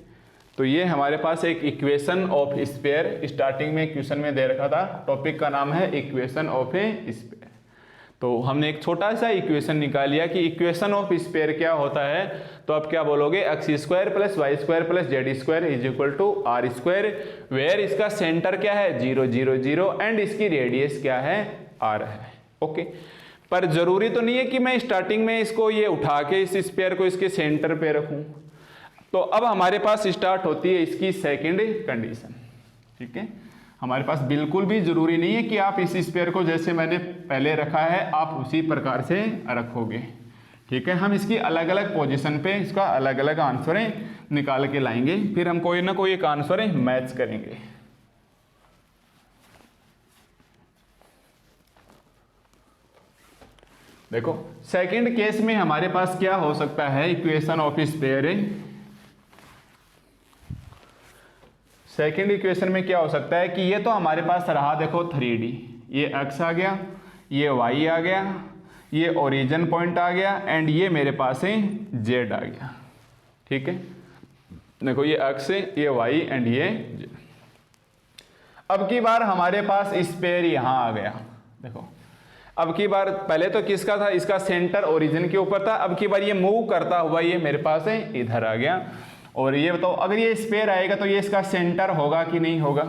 तो ये हमारे पास एक इक्वेशन ऑफ स्पेयर स्टार्टिंग में क्वेश्चन में दे रखा था, टॉपिक का नाम है इक्वेशन ऑफ ए स्पेयर। तो हमने एक छोटा सा इक्वेशन निकाल लिया कि इक्वेशन ऑफ स्पेयर क्या होता है, तो आप क्या बोलोगे, X square plus Y square plus Z square is equal to are square, where इसका सेंटर क्या है 0 0 0, एंड इसकी रेडियस क्या है r है। ओके, पर जरूरी तो नहीं है कि मैं स्टार्टिंग में इसको ये उठा के इस स्पेयर को इसके सेंटर पे रखूं। तो अब हमारे पास स्टार्ट होती है इसकी सेकंड कंडीशन। ठीक है, हमारे पास बिल्कुल भी जरूरी नहीं है कि आप इस स्पेयर को जैसे मैंने पहले रखा है आप उसी प्रकार से रखोगे। ठीक है, हम इसकी अलग अलग पोजीशन पे इसका अलग अलग आंसर निकाल के लाएंगे, फिर हम कोई ना कोई एक आंसर मैच करेंगे। देखो सेकंड केस में हमारे पास क्या हो सकता है, इक्वेशन ऑफ स्पेयर है। सेकंड इक्वेशन में क्या हो सकता है कि ये तो हमारे पास रहा देखो 3D, ये x आ गया, ये y आ गया, ये ओरिजिन पॉइंट आ गया, एंड ये मेरे पास है z आ गया। ठीक है, देखो ये x है, ये y एंड ये z। अब की बार हमारे पास स्पेयर यहां आ गया। देखो अब की बार पहले तो किसका था, इसका सेंटर ओरिजिन के ऊपर था, अब की बार ये मूव करता हुआ ये मेरे पास है इधर आ गया। और ये बताओ अगर ये स्पेयर आएगा तो ये इसका सेंटर होगा कि नहीं होगा,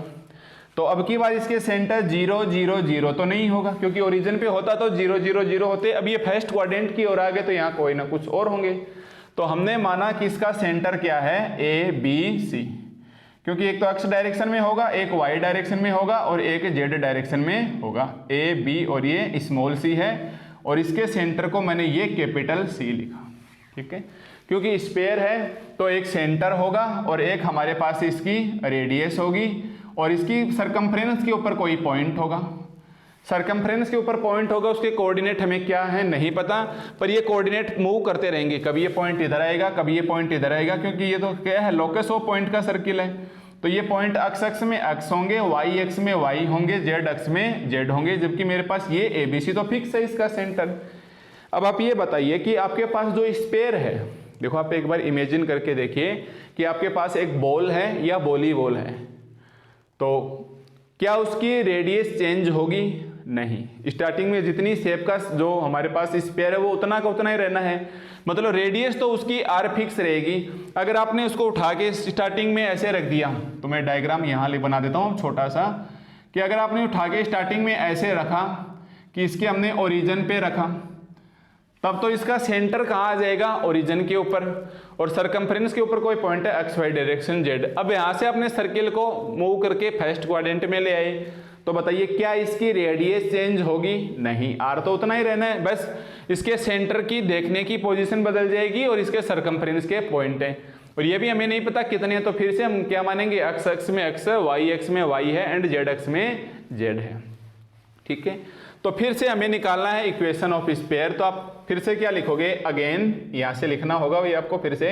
तो अब की बार इसके सेंटर 0 0 0 तो नहीं होगा, क्योंकि ओरिजिन पे होता तो 0 0 0 होते। अब ये फर्स्ट क्वाड्रेंट की ओर आ गए तो यहाँ कोई ना कुछ और होंगे। तो हमने माना कि इसका सेंटर क्या है A B C, क्योंकि एक तो x डायरेक्शन में होगा, एक y डायरेक्शन में होगा और एक z डायरेक्शन में होगा। A B और ये स्मॉल c है, और इसके सेंटर को मैंने ये कैपिटल C लिखा। ठीक है, क्योंकि स्पेयर है तो एक सेंटर होगा और एक हमारे पास इसकी रेडियस होगी, और इसकी सरकमफ्रेंस के ऊपर कोई पॉइंट होगा। सरकमफ्रेंस के ऊपर पॉइंट होगा, उसके कोऑर्डिनेट हमें क्या है नहीं पता, पर ये कोऑर्डिनेट मूव करते रहेंगे, कभी ये पॉइंट इधर आएगा, कभी ये पॉइंट इधर आएगा, क्योंकि ये तो क्या है लोकस ऑफ पॉइंट का सर्किल है। तो ये पॉइंट x अक्ष में x होंगे, y अक्ष में y होंगे, z अक्ष में z होंगे, जबकि मेरे पास ये ABC तो फिक्स है इसका सेंटर। अब आप ये बताइए कि आपके पास जो स्पेयर है, देखो आप एक बार इमेजिन करके देखिए कि आपके पास एक बॉल है या वॉलीबॉल है, तो क्या उसकी रेडियस चेंज होगी? नहीं। स्टार्टिंग में जितनी शेप का जो हमारे पास स्पेयर है वो उतना का उतना ही रहना है, मतलब रेडियस तो उसकी r फिक्स रहेगी। अगर आपने उसको उठा के स्टार्टिंग में ऐसे रख दिया, तो मैं डायग्राम यहाँ बना देता हूँ छोटा सा, कि अगर आपने उठा के स्टार्टिंग में ऐसे रखा कि इसके हमने ओरिजिन पे रखा, तब तो इसका सेंटर कहाँ आ जाएगा? ओरिजिन के ऊपर, और सरकमफ्रेंस के ऊपर कोई पॉइंट है एक्स वाई डायरेक्शन जेड। अब यहाँ से अपने सर्किल को मूव करके फर्स्ट क्वाड्रेंट में ले आए, तो बताइए क्या इसकी रेडियस चेंज होगी? नहीं, आर तो उतना ही रहना है, बस इसके सेंटर की देखने की पोजीशन बदल जाएगी और इसके सरकमफ्रेंस के पॉइंट हैं। और ये भी हमें नहीं पता कितने हैं, तो फिर से हम क्या मानेंगे, एक्स अक्ष में एक्स, वाई अक्ष में वाई है एंड जेड अक्ष में जेड है। ठीक है, तो फिर से हमें निकालना है इक्वेशन ऑफ स्फीयर। तो आप फिर से क्या लिखोगे, अगेन यहां से लिखना होगा वही आपको फिर से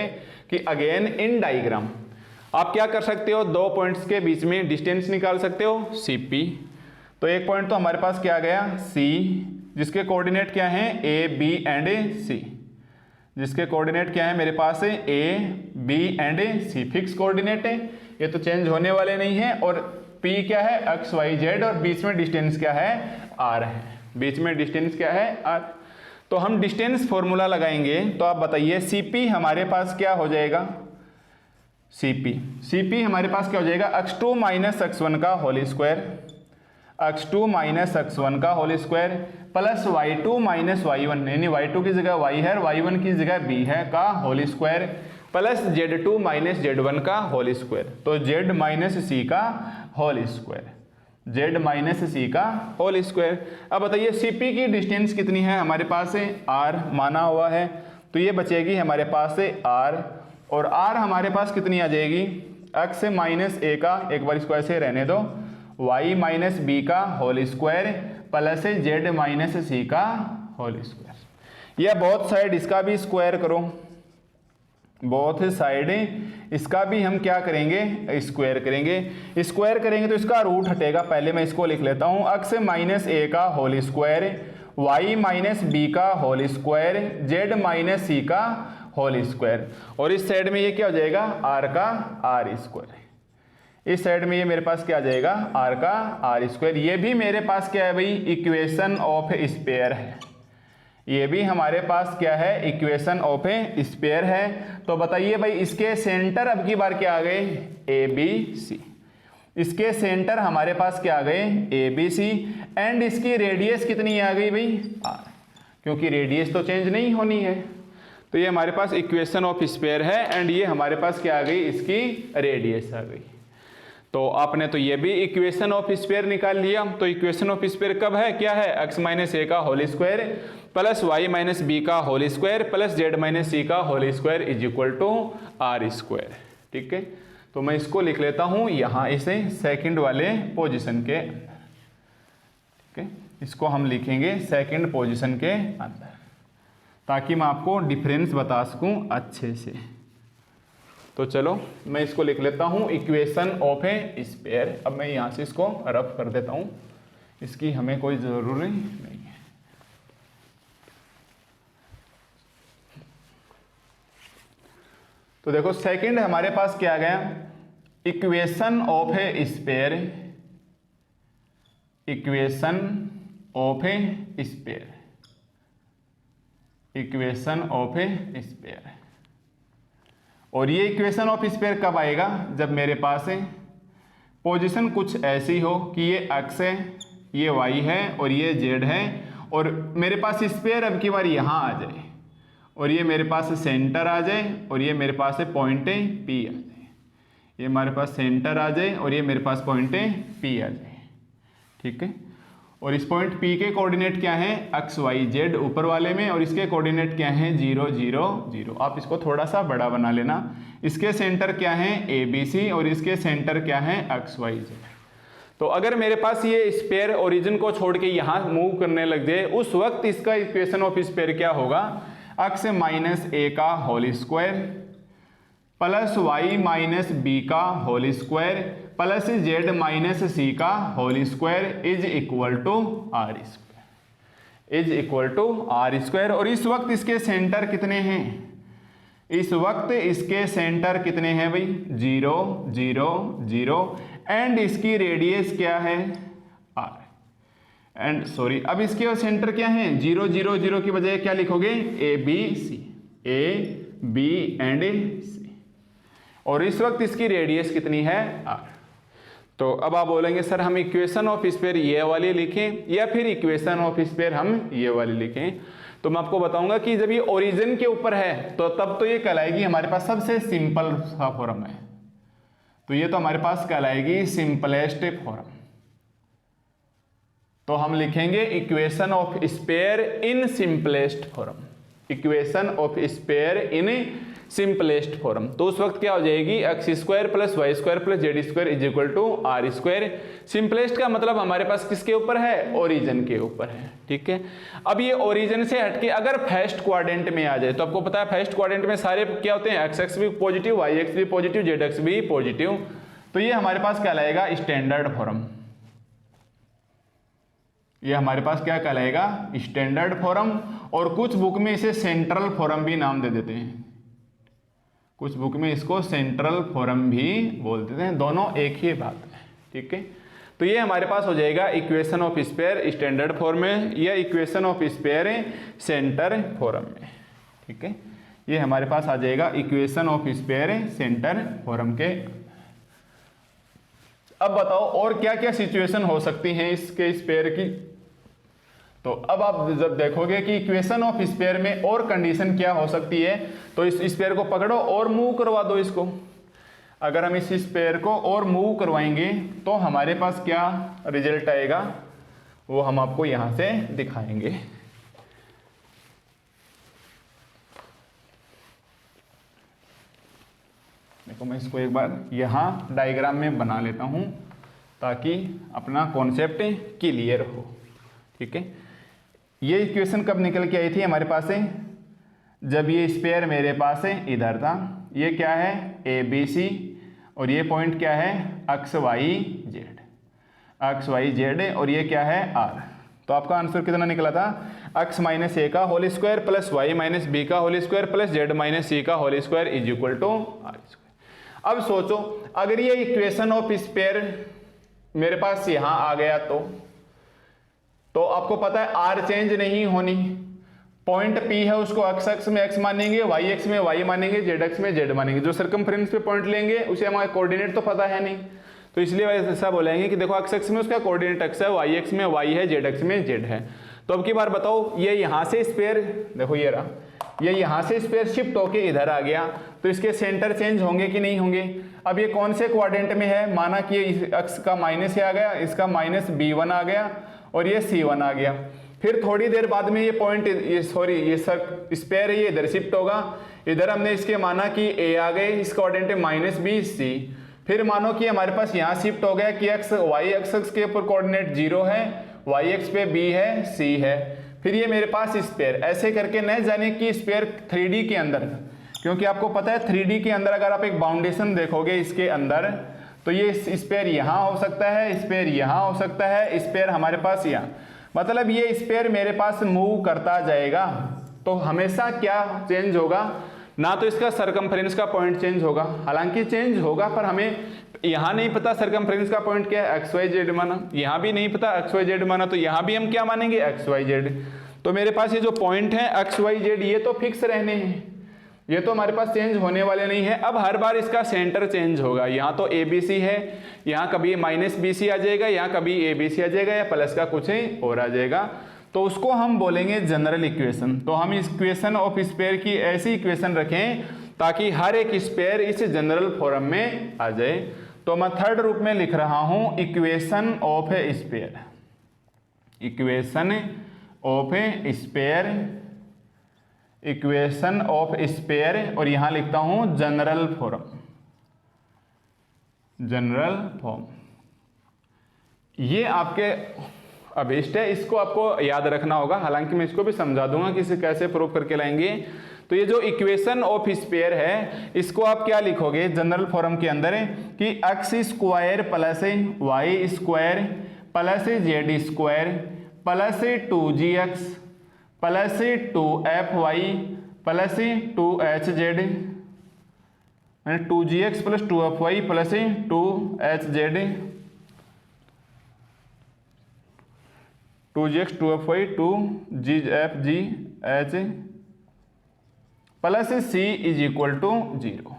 कि अगेन इन डायग्राम आप क्या कर सकते हो, दो पॉइंट्स के बीच में डिस्टेंस निकाल सकते हो CP। तो एक पॉइंट तो हमारे पास क्या आ गया C, जिसके कोऑर्डिनेट क्या हैं A, B एंड C, जिसके कोऑर्डिनेट क्या है मेरे पास A, B and C, fix coordinate है, ये तो चेंज होने वाले नहीं है। और P क्या है x, y, z और बीच में डिस्टेंस क्या है R है, बीच में डिस्टेंस क्या है R। तो हम डिस्टेंस फॉर्मूला लगाएंगे, तो आप बताइए CP हमारे पास क्या हो जाएगा, CP हमारे पास क्या हो जाएगा, x2 माइनस x1 का whole square, x2 minus x1 का whole square plus y2 minus y1, यानी y2 की जगह y है और y1 की जगह b है का whole square plus z2 minus z1 का होल स्क्वायर। तो z माइनस c का whole square, z minus c का होल स्क्वायर। अब बताइए CP की डिस्टेंस कितनी है हमारे पास है r माना हुआ है, तो ये बचेगी हमारे पास है r, और r हमारे पास कितनी आ जाएगी, x माइनस a का एक बार स्क्वायर से रहने दो, y माइनस b का whole square plus z minus c का होल स्क्वायर। या बोथ साइड इसका भी स्क्वायर करो, बोथ साइड इसका भी हम क्या करेंगे, स्क्वायर करेंगे। स्क्वायर करेंगे तो इसका रूट हटेगा, पहले मैं इसको लिख लेता हूँ, x माइनस a का whole square, y minus b का whole square, z minus c का होल स्क्वायर, और इस साइड में ये क्या हो जाएगा r का r स्क्वायर, इस साइड में ये मेरे पास क्या आ जाएगा r का r स्क्वायर। ये भी मेरे पास क्या है भाई, इक्वेशन ऑफ स्फीयर है, ये भी हमारे पास क्या है, इक्वेशन ऑफ स्फीयर है। तो बताइए भाई इसके सेंटर अब की बार क्या आ गए, ABC, इसके सेंटर हमारे पास क्या आ गए ABC, एंड इसकी रेडियस कितनी आ गई भाई r, क्योंकि रेडियस तो चेंज नहीं होनी है। तो ये हमारे पास इक्वेशन ऑफ स्फीयर है एंड ये हमारे पास क्या आ गई, इसकी रेडियस आ गई। तो आपने तो ये भी इक्वेशन ऑफ स्फीयर निकाल लिया। तो इक्वेशन ऑफ स्फीयर कब है, क्या है, x माइनस a का whole square plus y minus b का whole square plus z minus c का whole square is equal to r square. ठीक है, तो मैं इसको लिख लेता हूं यहाँ इसे सेकंड वाले पोजीशन के अंदर। ठीक है, इसको हम लिखेंगे सेकंड पोजीशन के अंदर, ताकि मैं आपको डिफरेंस बता सकूं अच्छे से। तो चलो मैं इसको लिख लेता हूं इक्वेशन ऑफ ए स्फीयर। अब मैं यहां से इसको रफ कर देता हूं, इसकी हमें कोई जरूरी नहीं है। तो देखो सेकंड हमारे पास क्या आ गया, equation of a sphere, equation of a sphere, equation of a sphere. और ये इक्वेशन ऑफ स्फीयर कब आएगा, जब मेरे पास पोजीशन कुछ ऐसी हो कि ये x है, ये y है और ये z है, और मेरे पास स्फीयर अब की बार यहाँ आ जाए और ये मेरे पास सेंटर आ जाए और ये मेरे पास पॉइंट P आ जाए, ये हमारे पास सेंटर आ जाए और ये मेरे पास पॉइंट P आ जाए। ठीक है, और इस पॉइंट P के कोऑर्डिनेट क्या हैं, x y z ऊपर वाले में, और इसके कोऑर्डिनेट क्या हैं 0 0 0। आप इसको थोड़ा सा बड़ा बना लेना। इसके सेंटर क्या हैं ABC और इसके सेंटर क्या हैं x y z। तो अगर मेरे पास ये स्फीयर ओरिजिन को छोड़ के यहाँ मूव करने लग जाए, उस वक्त इसका इक्वेशन ऑफ स्फीयर क्या होगा, x माइनस a का whole square plus y minus b का whole square plus z minus c का whole square is equal to r square, is equal to r square. और इस वक्त इसके सेंटर कितने हैं, इस वक्त इसके सेंटर कितने हैं भाई 0 0 0, एंड इसकी रेडियस क्या है r, एंड सॉरी अब इसके सेंटर क्या है 0 0 0 की बजाय क्या लिखोगे ABC, A B and C, और इस वक्त इसकी रेडियस कितनी है r। तो अब आप बोलेंगे सर हम इक्वेशन ऑफ स्फीयर ये वाली लिखें या फिर इक्वेशन ऑफ स्फीयर हम ये वाली लिखें। तो मैं आपको बताऊंगा कि जब ये ओरिजिन के ऊपर है तो तब तो ये कहलाएगी हमारे पास सबसे सिंपल सा फॉर्म है, तो ये तो हमारे पास कहलाएगी सिंपलेस्ट फॉर्म। तो हम लिखेंगे equation of sphere in simplest form, equation of sphere in simplest form. तो उस वक्त क्या हो जाएगी, X square plus Y square plus Z square is equal to are square. Simplest का मतलब हमारे पास किसके ऊपर है, ओरिजिन के ऊपर है, ठीक है। अब ये ओरिजिन से हटके अगर फर्स्ट क्वाड्रेंट में आ जाए, तो आपको पता है फर्स्ट क्वाड्रेंट में सारे क्या होते हैं, एक्स एक्स भी पॉजिटिव, वाई एक्स भी पॉजिटिव, जेड एक्स भी पॉजिटिव, तो ये हमारे पास कहलाएगा स्टैंडर्ड फॉर्म। ये हमारे पास क्या कहलाएगा, स्टैंडर्ड फॉर्म। और कुछ बुक में इसे सेंट्रल फॉर्म भी नाम दे देते हैं, कुछ बुक में इसको सेंट्रल फॉर्म भी बोल देते हैं, दोनों एक ही बात है, ठीक है। तो ये हमारे पास हो जाएगा equation of sphere standard form में या equation of sphere centre form में, ठीक है। ये हमारे पास आ जाएगा equation of sphere centre form के। अब बताओ और क्या क्या सिचुएशन हो सकती हैं इसके स्पेयर की। तो अब आप जब देखोगे कि इक्वेशन ऑफ स्पेयर में और कंडीशन क्या हो सकती है, तो इस स्पेयर को पकड़ो और मूव करवा दो इसको। अगर हम इस स्पेयर को और मूव करवाएंगे तो हमारे पास क्या रिजल्ट आएगा, वो हम आपको यहां से दिखाएंगे। देखो मैं इसको एक बार यहां डायग्राम में बना लेता हूं ताकि अपना कॉन्सेप्ट क्लियर हो, ठीक है। ये इक्वेशन कब निकल के आई थी हमारे पास है, जब ये स्पेयर मेरे पास है इधर था, ये क्या है ए बी सी, और ये पॉइंट क्या है X Y Z, X Y Z, और ये क्या है आर। तो आपका आंसर कितना निकला था, एक्स माइनस ए का whole square plus y minus b का whole square plus z minus c का whole square is equal to are square. अब सोचो अगर ये इक्वेशन ऑफ स्पेयर मेरे पास यहां आ गया तो आपको पता है आर चेंज नहीं होनी, पॉइंट पी है उसको एक्स एक्स में एक्स मानेंगे, वाई एक्स में वाई मानेंगे, जेड एक्स में जेड मानेंगे। जो सर्कमफ्रेंस पे पॉइंट लेंगे उसे हमारे कोऑर्डिनेट तो पता है नहीं, तो इसलिए ऐसा बोलेंगे कि देखो एक्स एक्स में उसका कोऑर्डिनेट एक्स है, वाई एक्स में वाई है, जेड एक्स में जेड है। तो अब की बार बताओ ये यहाँ से स्पेयर, देखो ये रहा, ये यहाँ से स्पेयर शिफ्ट होके इधर आ गया, तो इसके सेंटर चेंज होंगे कि नहीं होंगे। अब ये कौन से क्वाड्रेंट में है, माना कि ये एक्स का माइनस आ गया, इसका माइनस B1 आ गया और ये C1 आ गया। फिर थोड़ी देर बाद में ये पॉइंट ये स्पेयर है ये इधर शिफ्ट होगा, इधर हमने इसके माना कि A आ गए, इस क्वाड्रेंट में माइनस B C। फिर मानो कि हमारे पास यहाँ शिफ्ट हो गया कि एक्स वाई एक्स के ऊपर कोऑर्डिनेट 0 है, वाई एक्स पे B है, C है। फिर ये मेरे पास स्पेयर, ऐसे करके न जाने कि स्पेयर 3D के अंदर, क्योंकि आपको पता है 3D के अंदर अगर आप एक बाउंडेशन देखोगे इसके अंदर, तो ये स्पेयर यहाँ हो सकता है, स्पेयर यहाँ हो सकता है, स्पेयर हमारे पास यहाँ, मतलब ये स्पेयर मेरे पास मूव करता जाएगा। तो हमेशा क्या चेंज होगा, ना तो इसका सरकमफ्रेंस का पॉइंट चेंज होगा, हालांकि चेंज होगा पर हमें यहाँ नहीं पता सरकमफ्रेंस का पॉइंट क्या है, एक्स वाई जेड माना, यहाँ भी नहीं पता एक्स वाई जेड माना, तो यहाँ भी हम क्या मानेंगे एक्स वाई जेड। तो मेरे पास ये जो पॉइंट है एक्स वाई जेड ये तो फिक्स रहने हैं, ये तो हमारे पास चेंज होने वाले नहीं है। अब हर बार इसका सेंटर चेंज होगा, यहाँ तो ए बी सी है, यहाँ कभी माइनस बी सी आ जाएगा, यहाँ कभी ए बी सी आ जाएगा, या प्लस का कुछ और आ जाएगा, तो उसको हम बोलेंगे जनरल इक्वेशन। तो हम इक्वेशन ऑफ स्पेयर की ऐसी इक्वेशन रखें ताकि हर एक स्पेयर इस जनरल फॉर्म में आ जाए। तो मैं थर्ड रूप में लिख रहा हूं equation of a sphere, equation of a sphere, equation of sphere, और यहां लिखता हूं जनरल फॉर्म, जनरल फॉर्म। ये आपके अभीष्ट है, इसको आपको याद रखना होगा, हालांकि मैं इसको भी समझा दूंगा कि इसे कैसे प्रूव करके लाएंगे। तो ये जो इक्वेशन ऑफ स्पेयर है इसको आप क्या लिखोगे जनरल फॉर्म के अंदर कि X square plus Y square plus Z square plus 2gx plus 2fy plus 2hz, 2gx plus 2fy plus 2hz, 2gx 2fy 2gfgh plus c is equal to 0।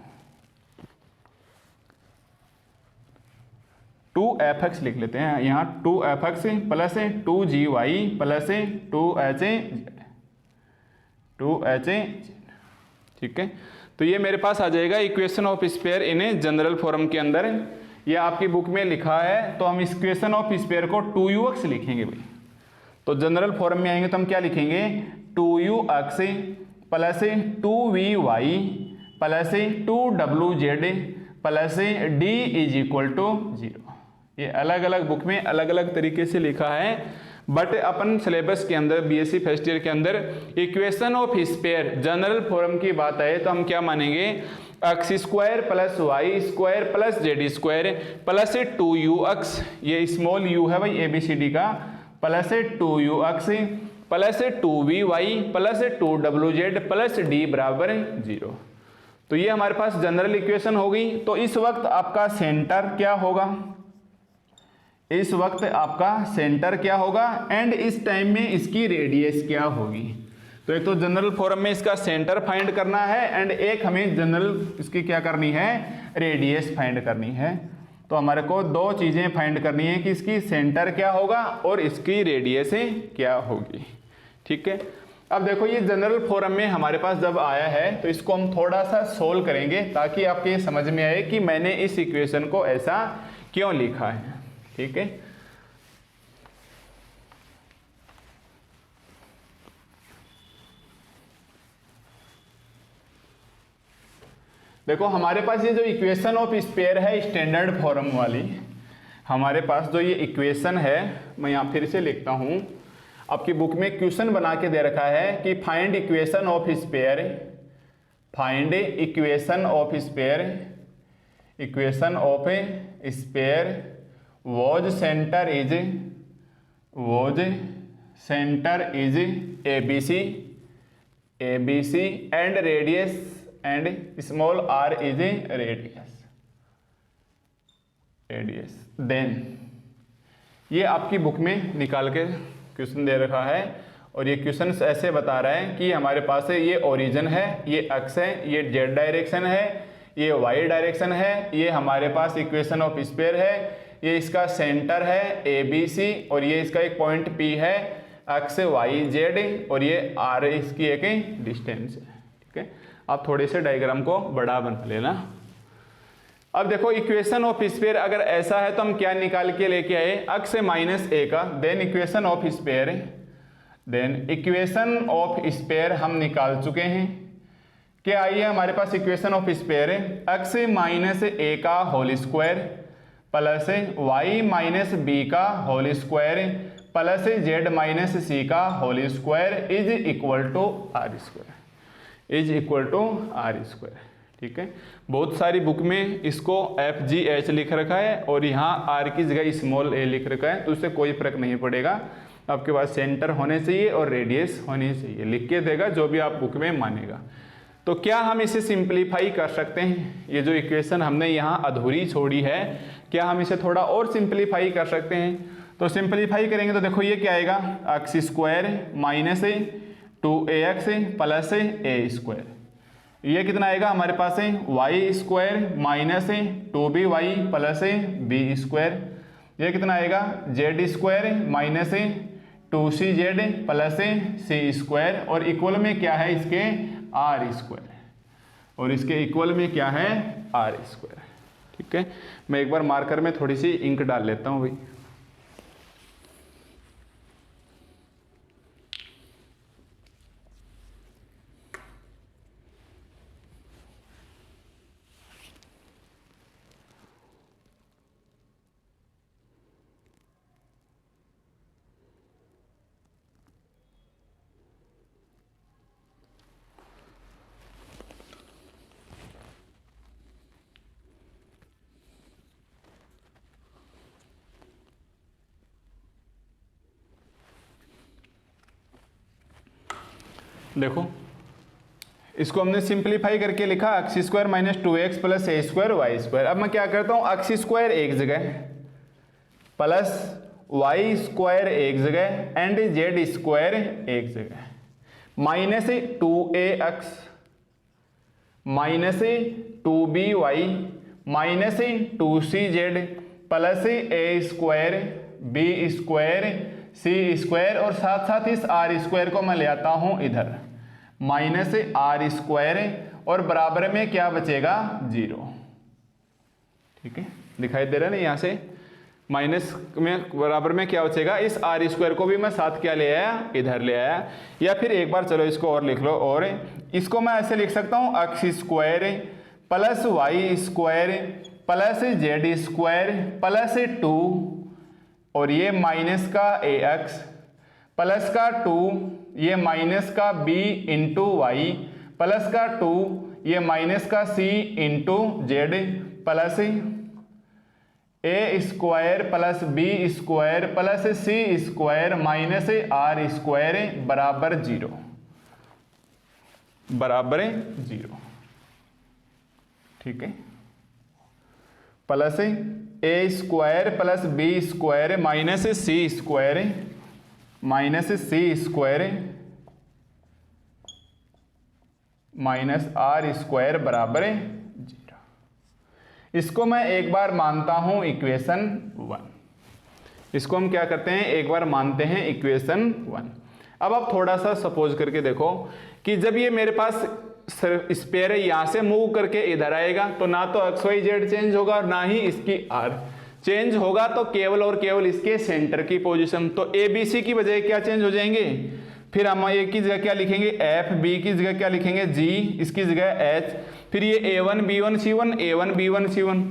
2fx लिख लेते हैं यहाँ, 2fx plus 2gy plus 2hz, ठीक है। तो ये मेरे पास आ जाएगा equation of sphere in general form के अंदर, ये आपकी बुक में लिखा है। तो हम इक्वेशन ऑफ स्पेयर को 2ux लिखेंगे भाई, तो जनरल फॉर्म में आएंगे तो हम क्या लिखेंगे 2u(x) plus 2vy plus 2wz plus d is equal to 0। ये अलग अलग बुक में अलग अलग तरीके से लिखा है, बट अपन सिलेबस के अंदर बीएससी फर्स्ट ईयर के अंदर equation of sphere general form की बात आए तो हम क्या मानेंगे x² plus y² plus z² plus 2ux, ये स्मॉल u है भाई ABCD का, plus 2ux plus 2vy plus 2wz plus d बराबर 0। तो ये हमारे पास जनरल इक्वेशन हो गई। तो इस वक्त आपका सेंटर क्या होगा, इस वक्त आपका सेंटर क्या होगा एंड इस टाइम में इसकी रेडियस क्या होगी। तो एक तो जनरल फॉर्म में इसका सेंटर फाइंड करना है एंड एक हमें जनरल इसकी क्या करनी है रेडियस फाइंड करनी है। तो हमारे को दो चीज़ें फाइंड करनी है कि इसकी सेंटर क्या होगा और इसकी रेडियस क्या होगी। ठीक है, अब देखो ये जनरल फॉर्म में हमारे पास जब आया है तो इसको हम थोड़ा सा सोल्व करेंगे ताकि आपके ये समझ में आए कि मैंने इस इक्वेशन को ऐसा क्यों लिखा है। ठीक है, देखो हमारे पास ये जो इक्वेशन ऑफ स्पेयर है स्टैंडर्ड फॉर्म वाली, हमारे पास जो ये इक्वेशन है मैं यहाँ फिर से लिखता हूँ, आपकी बुक में क्वेश्चन बना के दे रखा है कि find equation of sphere, find equation of sphere, equation of sphere was centre is ABC and radius and small r is radius. Then ये आपकी बुक में निकाल के क्वेश्चन दे रखा है और ये क्वेश्चन ऐसे बता रहा है कि हमारे पास है ये ओरिजिन है, ये x है, ये z डायरेक्शन है, ये y डायरेक्शन है, ये हमारे पास इक्वेशन ऑफ स्पेयर है, ये इसका सेंटर है ABC और ये इसका एक पॉइंट P है x y z और ये r इसकी एक डिस्टेंस है। ठीक है, आप थोड़े से डायग्राम को बड़ा बना लेना। अब देखो इक्वेशन ऑफ स्पेयर अगर ऐसा है तो हम क्या निकाल के लेके आए x माइनस a का, then equation of sphere, then equation of sphere हम निकाल चुके हैं। क्या आई है हमारे पास इक्वेशन ऑफ स्पेयर है x माइनस a का whole square plus y minus b का whole square plus z minus c का whole square is equal to r square. ठीक है, बहुत सारी बुक में इसको FGH लिख रखा है और यहाँ r की जगह स्मॉल a लिख रखा है, तो उससे कोई फर्क नहीं पड़ेगा। आपके पास सेंटर होने चाहिए और रेडियस होनी चाहिए, लिख के देगा जो भी आप बुक में मानेगा। तो क्या हम इसे सिंप्लीफाई कर सकते हैं, ये जो इक्वेशन हमने यहाँ अधूरी छोड़ी है क्या हम इसे थोड़ा और सिंप्लीफाई कर सकते हैं। तो सिंप्लीफाई करेंगे तो देखो ये क्या आएगा x² minus 2ax plus a², ये कितना आएगा हमारे पास है y² minus 2by plus b², ये कितना आएगा z² minus 2cz plus c² और इक्वल में क्या है इसके r², और इसके इक्वल में क्या है r²। ठीक है, मैं एक बार मार्कर में थोड़ी सी इंक डाल लेता हूँ भाई। देखो इसको हमने सिंप्लीफाई करके लिखा x² minus 2x plus a² y²। अब मैं क्या करता हूँ x² एक जगह प्लस y² एक जगह एंड z² एक जगह, minus 2ax minus 2by minus 2cz plus a² b² c² और साथ साथ इस r² को मैं ले आता हूं इधर माइनस r² और बराबर में क्या बचेगा 0। ठीक है, दिखाई दे रहा है ना यहाँ से, माइनस में बराबर में क्या बचेगा, इस आर स्क्वायर को भी मैं साथ क्या ले आया, इधर ले आया। या फिर एक बार चलो इसको और लिख लो, और इसको मैं ऐसे लिख सकता हूँ X square plus Y square plus Z square plus 2 और ये माइनस का ए एक्स प्लस का 2 ये माइनस का बी इंटू वाई प्लस का 2 ये माइनस का c into z plus A square plus B square plus C square minus are square बराबर 0 बराबर 0। ठीक है, plus A square plus B square minus c square minus are square बराबर 0। इसको मैं एक बार मानता हूं इक्वेशन 1। इसको हम क्या करते हैं, एक बार मानते हैं इक्वेशन 1। अब आप थोड़ा सा सपोज करके देखो कि जब ये मेरे पास स्पेयर है, यहां से मूव करके इधर आएगा तो ना तो एक्स वाई जेड चेंज होगा और ना ही इसकी आर चेंज होगा, तो केवल और केवल इसके सेंटर की पोजीशन, तो ए बी सी की बजाय क्या चेंज हो जाएंगे। फिर हम ए की जगह क्या लिखेंगे एफ, बी की जगह क्या लिखेंगे जी, इसकी जगह एच, फिर ये A1 B1 C1 A1 B1 C1।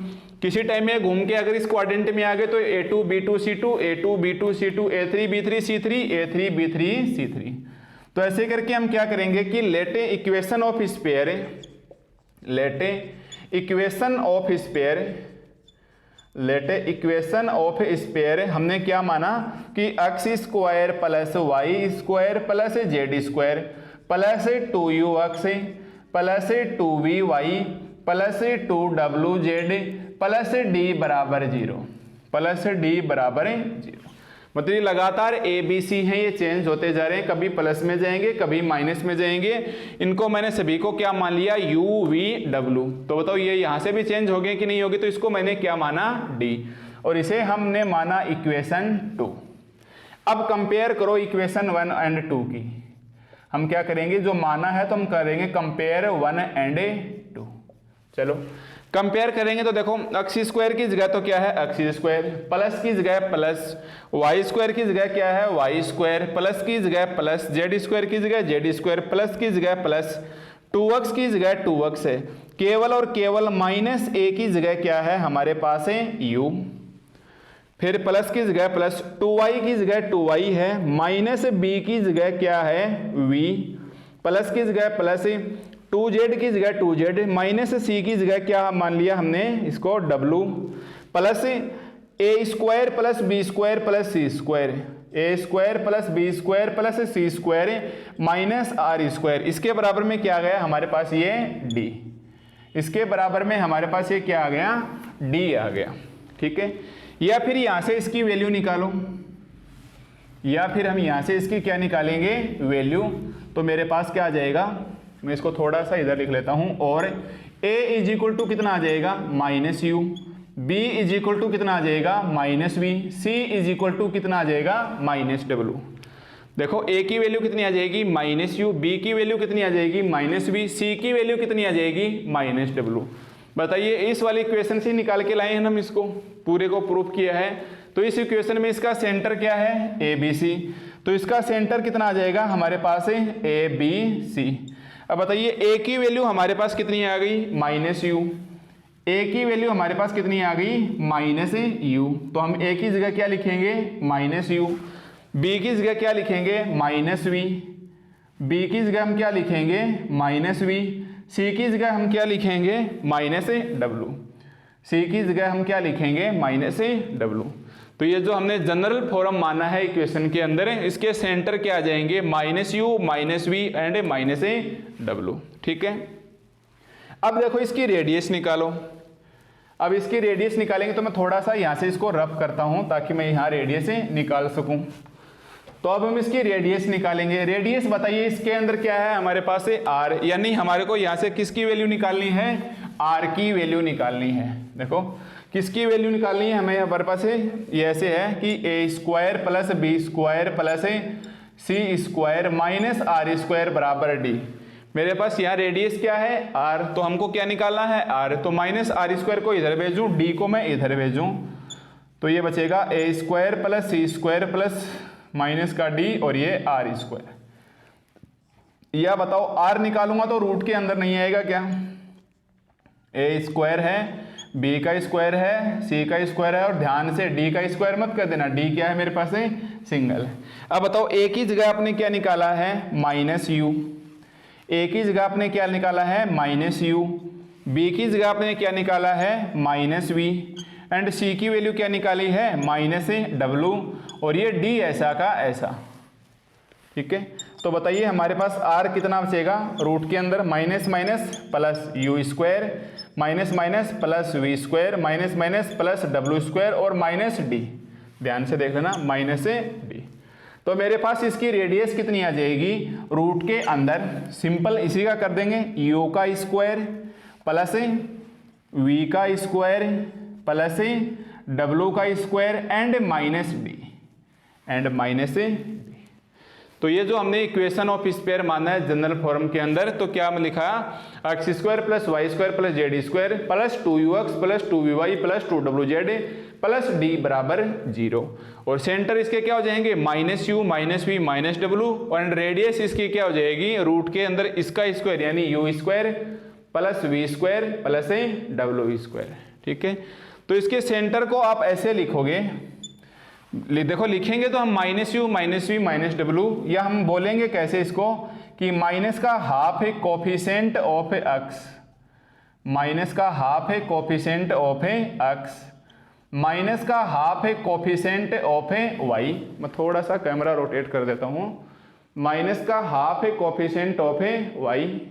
किसी टाइम में घूम के अगर इस क्वाड्रेंट में आ गए तो A2 B2 C2 A2 B2 C2 A3 B3 C3 A3 B3 C3। तो ऐसे करके हम क्या करेंगे कि let equation of sphere, let equation of sphere हमने क्या माना कि X square plus Y square plus Z square plus 2ux plus 2vy plus 2wz plus d बराबर 0 प्लस d बराबर 0। मतलब ये लगातार ए बी सी हैं, ये चेंज होते जा रहे हैं, कभी प्लस में जाएंगे कभी माइनस में जाएंगे। इनको मैंने सभी को क्या मान लिया u v w। तो बताओ ये यहाँ से भी चेंज हो गए कि नहीं होगी, तो इसको मैंने क्या माना d और इसे हमने माना इक्वेशन 2। अब कंपेयर करो इक्वेशन 1 एंड 2 की। हम क्या करेंगे, जो माना है तो हम करेंगे कंपेयर 1 एंड 2। चलो कंपेयर करेंगे तो देखो एक्स स्क्वायर की जगह तो क्या है एक्स स्क्वायर, प्लस की जगह प्लस, वाई स्क्वायर की जगह क्या है वाई स्क्वायर, प्लस की जगह प्लस, जेड स्क्वायर की जगह जेड स्क्वायर, प्लस की जगह प्लस, 2x की जगह 2x है, केवल और केवल माइनस ए की जगह क्या है हमारे पास है u, फिर प्लस की जगह प्लस, 2y की जगह 2y है, माइनस b की जगह क्या है v, प्लस की जगह प्लस, 2z की जगह 2z, माइनस c की जगह क्या मान लिया हमने इसको w, plus A square plus B square plus C square, A square plus B square plus C square minus are square. इसके बराबर में क्या आ गया हमारे पास ये d, इसके बराबर में हमारे पास ये क्या आ गया d आ गया। ठीक है, या फिर यहां से इसकी वैल्यू निकालो, या फिर हम यहां से इसकी क्या निकालेंगे वैल्यू, तो मेरे पास क्या आ जाएगा, मैं इसको थोड़ा सा इधर लिख लेता हूं, और a इज इक्वल टू कितना आ जाएगा minus U, b is equal to कितना आ जाएगा minus V, c is equal to कितना आ जाएगा माइनस डब्ल्यू। देखो a की वैल्यू कितनी आ जाएगी माइनस यू, b की वैल्यू कितनी आ जाएगी माइनस वी, c की वैल्यू कितनी आ जाएगी माइनस डब्ल्यू। बताइए इस वाली इक्वेशन से निकाल के लाए हैं हम, इसको पूरे को प्रूफ किया है। तो इस इक्वेशन में इसका सेंटर क्या है ए बी सी, तो इसका सेंटर कितना आ जाएगा हमारे पास है ए बी सी। अब बताइए a की वैल्यू हमारे पास कितनी आ गई माइनस यू, a की वैल्यू हमारे पास कितनी आ गई माइनस यू, तो हम a की जगह क्या लिखेंगे माइनस यू, b की जगह क्या लिखेंगे माइनस वी, b की जगह हम क्या लिखेंगे माइनस वी, c की जगह हम क्या लिखेंगे माइनस डब्ल्यू, c की जगह हम क्या लिखेंगे माइनस डब्ल्यू। तो ये जो हमने जनरल फॉर्म माना है इक्वेशन के अंदर, इसके सेंटर क्या आ जाएंगे minus you minus V and minus W. ठीक है, अब देखो इसकी रेडियस निकालो। अब इसकी रेडियस निकालेंगे तो मैं थोड़ा सा यहाँ से इसको रफ करता हूँ ताकि मैं यहाँ रेडियस निकाल सकूँ। तो अब हम इसकी रेडियस निकालेंगे। रेडियस बताइए इसके अंदर क्या है हमारे पास है आर, यानी हमारे को यहाँ से किसकी वैल्यू निकालनी है आर की वैल्यू निकालनी है। देखो किसकी वैल्यू निकालनी है हमें, हमारे पास है ये ऐसे है कि a square plus B square plus C square minus are square बराबर डी। मेरे पास यहाँ रेडियस क्या है आर, तो हमको क्या निकालना है आर, तो माइनस आर स्क्वायर को इधर भेजूँ, डी को मैं इधर भेजूँ, तो ये बचेगा ए स्क्वायर प्लस सी स्क्वायर प्लस माइनस का डी और ये आर स्क्वायर। या बताओ आर निकालूंगा तो रूट के अंदर नहीं आएगा क्या? ए स्क्वायर है, बी का स्क्वायर है, सी का स्क्वायर है और ध्यान से डी का स्क्वायर मत कर देना, डी क्या है मेरे पास है सिंगल। अब बताओ ए की जगह आपने क्या निकाला है माइनस यू, ए की जगह आपने क्या निकाला है माइनस यू, बी की जगह आपने क्या निकाला है माइनस वी एंड सी की वैल्यू क्या निकाली है माइनस डब्लू और ये डी ऐसा का ऐसा। ठीक है, तो बताइए हमारे पास आर कितना बचेगा रूट के अंदर minus minus plus u square minus minus plus v square minus minus plus डब्ल्यू स्क्वायर और माइनस डी। ध्यान से देख लेना माइनस डी। तो मेरे पास इसकी रेडियस कितनी आ जाएगी रूट के अंदर, सिंपल इसी का कर देंगे यू का स्क्वायर प्लस वी का स्क्वायर प्लस डब्ल्यू का स्क्वायर एंड माइनस डी। तो ये जो हमने इक्वेशन ऑफ स्पेयर माना है जनरल फॉर्म के अंदर, तो क्या हम लिखा x square plus Y square plus Z square plus 2ux plus 2vy plus 2wz plus d बराबर 0 और सेंटर इसके क्या हो जाएंगे minus you minus v minus डब्ल्यू और रेडियस इसकी क्या हो जाएगी रूट के अंदर इसका स्क्वायर यानी u square plus v square plus डब्ल्यू स्क्वायर। ठीक है, तो इसके सेंटर को आप ऐसे लिखोगे, देखो लिखेंगे तो हम minus you minus v minus डब्ल्यू, या हम बोलेंगे कैसे इसको कि माइनस का हाफ है कोफिशिएंट ऑफ एक्स, माइनस का हाफ है कोफिशिएंट ऑफ एक्स माइनस का हाफ है कोफिशिएंट ऑफ वाई। मैं थोड़ा सा कैमरा रोटेट कर देता हूं, माइनस का हाफ है कोफिशिएंट ऑफ वाई,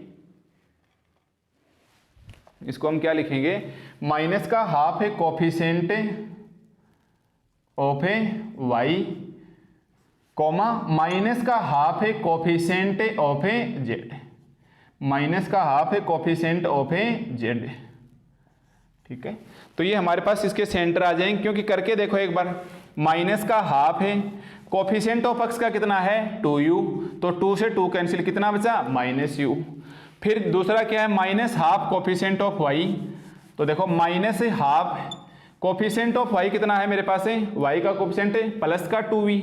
इसको हम क्या लिखेंगे माइनस का हाफ है coefficient of y comma minus का हाफ है कोफिशिएंट ऑफ जेड, माइनस का हाफ है कोफिशिएंट ऑफ जेड। ठीक है, तो ये हमारे पास इसके सेंटर आ जाएंगे, क्योंकि करके देखो एक बार, माइनस का हाफ है कोफिशिएंट ऑफ एक्स का कितना है 2u, तो 2 से 2 कैंसिल, कितना बचा माइनस यू। फिर दूसरा क्या है minus half coefficient of y, तो देखो minus half coefficient of y कितना है मेरे पास है वाई का कोफिशिएंट प्लस का 2v,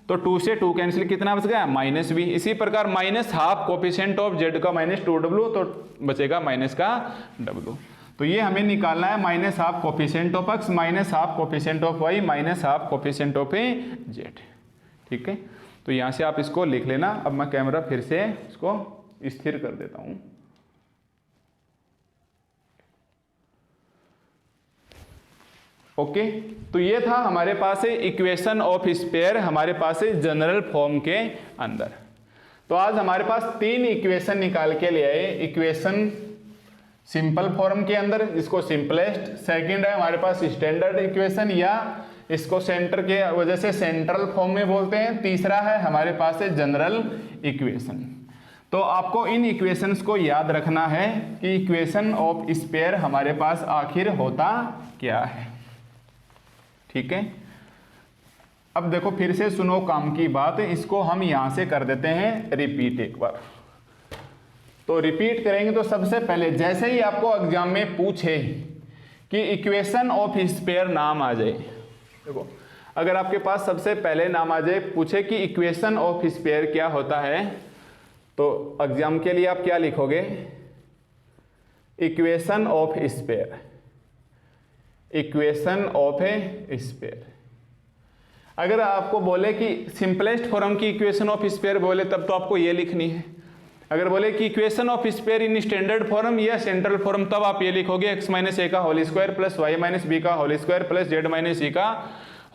तो 2 से 2 कैंसिल, कितना बच गया माइनस v। इसी प्रकार minus half coefficient of Z का माइनस 2w, तो बचेगा माइनस का w। तो ये हमें निकालना है minus half coefficient of x minus half coefficient of y minus half coefficient of z. ठीक है, तो यहाँ से आप इसको लिख लेना। अब मैं कैमरा फिर से इसको स्थिर कर देता हूँ। ओके, तो ये था हमारे पास है इक्वेशन ऑफ स्पेयर, हमारे पास है जनरल फॉर्म के अंदर। तो आज हमारे पास 3 इक्वेशन निकाल के ले आए, इक्वेशन सिंपल फॉर्म के अंदर जिसको सिंपलेस्ट, सेकंड है हमारे पास स्टैंडर्ड इक्वेशन या इसको सेंटर के वजह से सेंट्रल फॉर्म में बोलते हैं, तीसरा है हमारे पास है जनरल इक्वेशन। तो आपको इन इक्वेशंस को याद रखना है कि इक्वेशन ऑफ स्पेयर हमारे पास आखिर होता क्या है। ठीक है, अब देखो फिर से सुनो काम की बात, इसको हम यहां से कर देते हैं रिपीट एक बार। तो रिपीट करेंगे तो सबसे पहले जैसे ही आपको एग्जाम में पूछे कि इक्वेशन ऑफ स्पेयर नाम आ जाए, देखो अगर आपके पास सबसे पहले नाम आ जाए, पूछे कि इक्वेशन ऑफ स्पेयर क्या होता है, तो एग्जाम के लिए आप क्या लिखोगे equation of sphere, equation of a sphere. अगर आपको बोले कि सिंपलेस्ट फॉर्म की इक्वेशन ऑफ स्पेयर बोले तब तो आपको ये लिखनी है। अगर बोले कि equation of sphere in standard form या सेंट्रल फॉर्म, तब आप ये लिखोगे एक्स माइनस ए का whole square plus y minus b का whole square plus z minus c का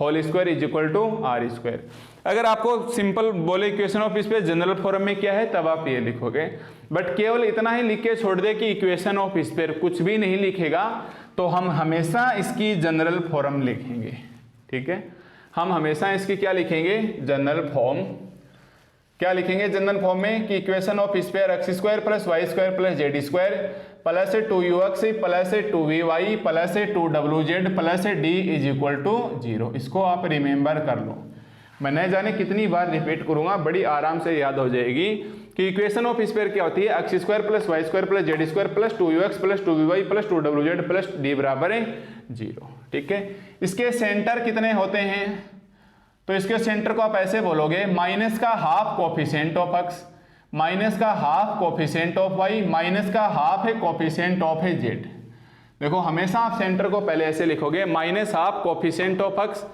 whole square is equal to are square. अगर आपको सिंपल बोले equation of sphere general form में क्या है, तब आप ये लिखोगे। बट केवल इतना ही लिख के छोड़ दे कि इक्वेशन ऑफ स्पेयर, कुछ भी नहीं लिखेगा, तो हम हमेशा इसकी जनरल फॉर्म लिखेंगे। ठीक है, हम हमेशा इसकी क्या लिखेंगे जनरल फॉर्म। क्या लिखेंगे जनरल फॉर्म में कि equation of sphere x square plus Y square plus Z square plus 2ux plus 2vy plus 2wz plus d is equal to 0। इसको आप रिमेंबर कर लो, मैं न जाने कितनी बार रिपीट करूंगा, बड़ी आराम से याद हो जाएगी कि इक्वेशन ऑफ स्फीयर क्या होती है, x square plus Y square plus Z square plus 2ux plus 2vy plus 2wz plus d बराबर है 0। ठीक है, इसके सेंटर कितने होते हैं, तो इसके सेंटर को आप ऐसे बोलोगे माइनस का half coefficient of x minus का half coefficient of y minus का हाफ है कोफिशिएंट ऑफ है जेड। देखो हमेशा आप सेंटर को पहले ऐसे लिखोगे minus half coefficient of x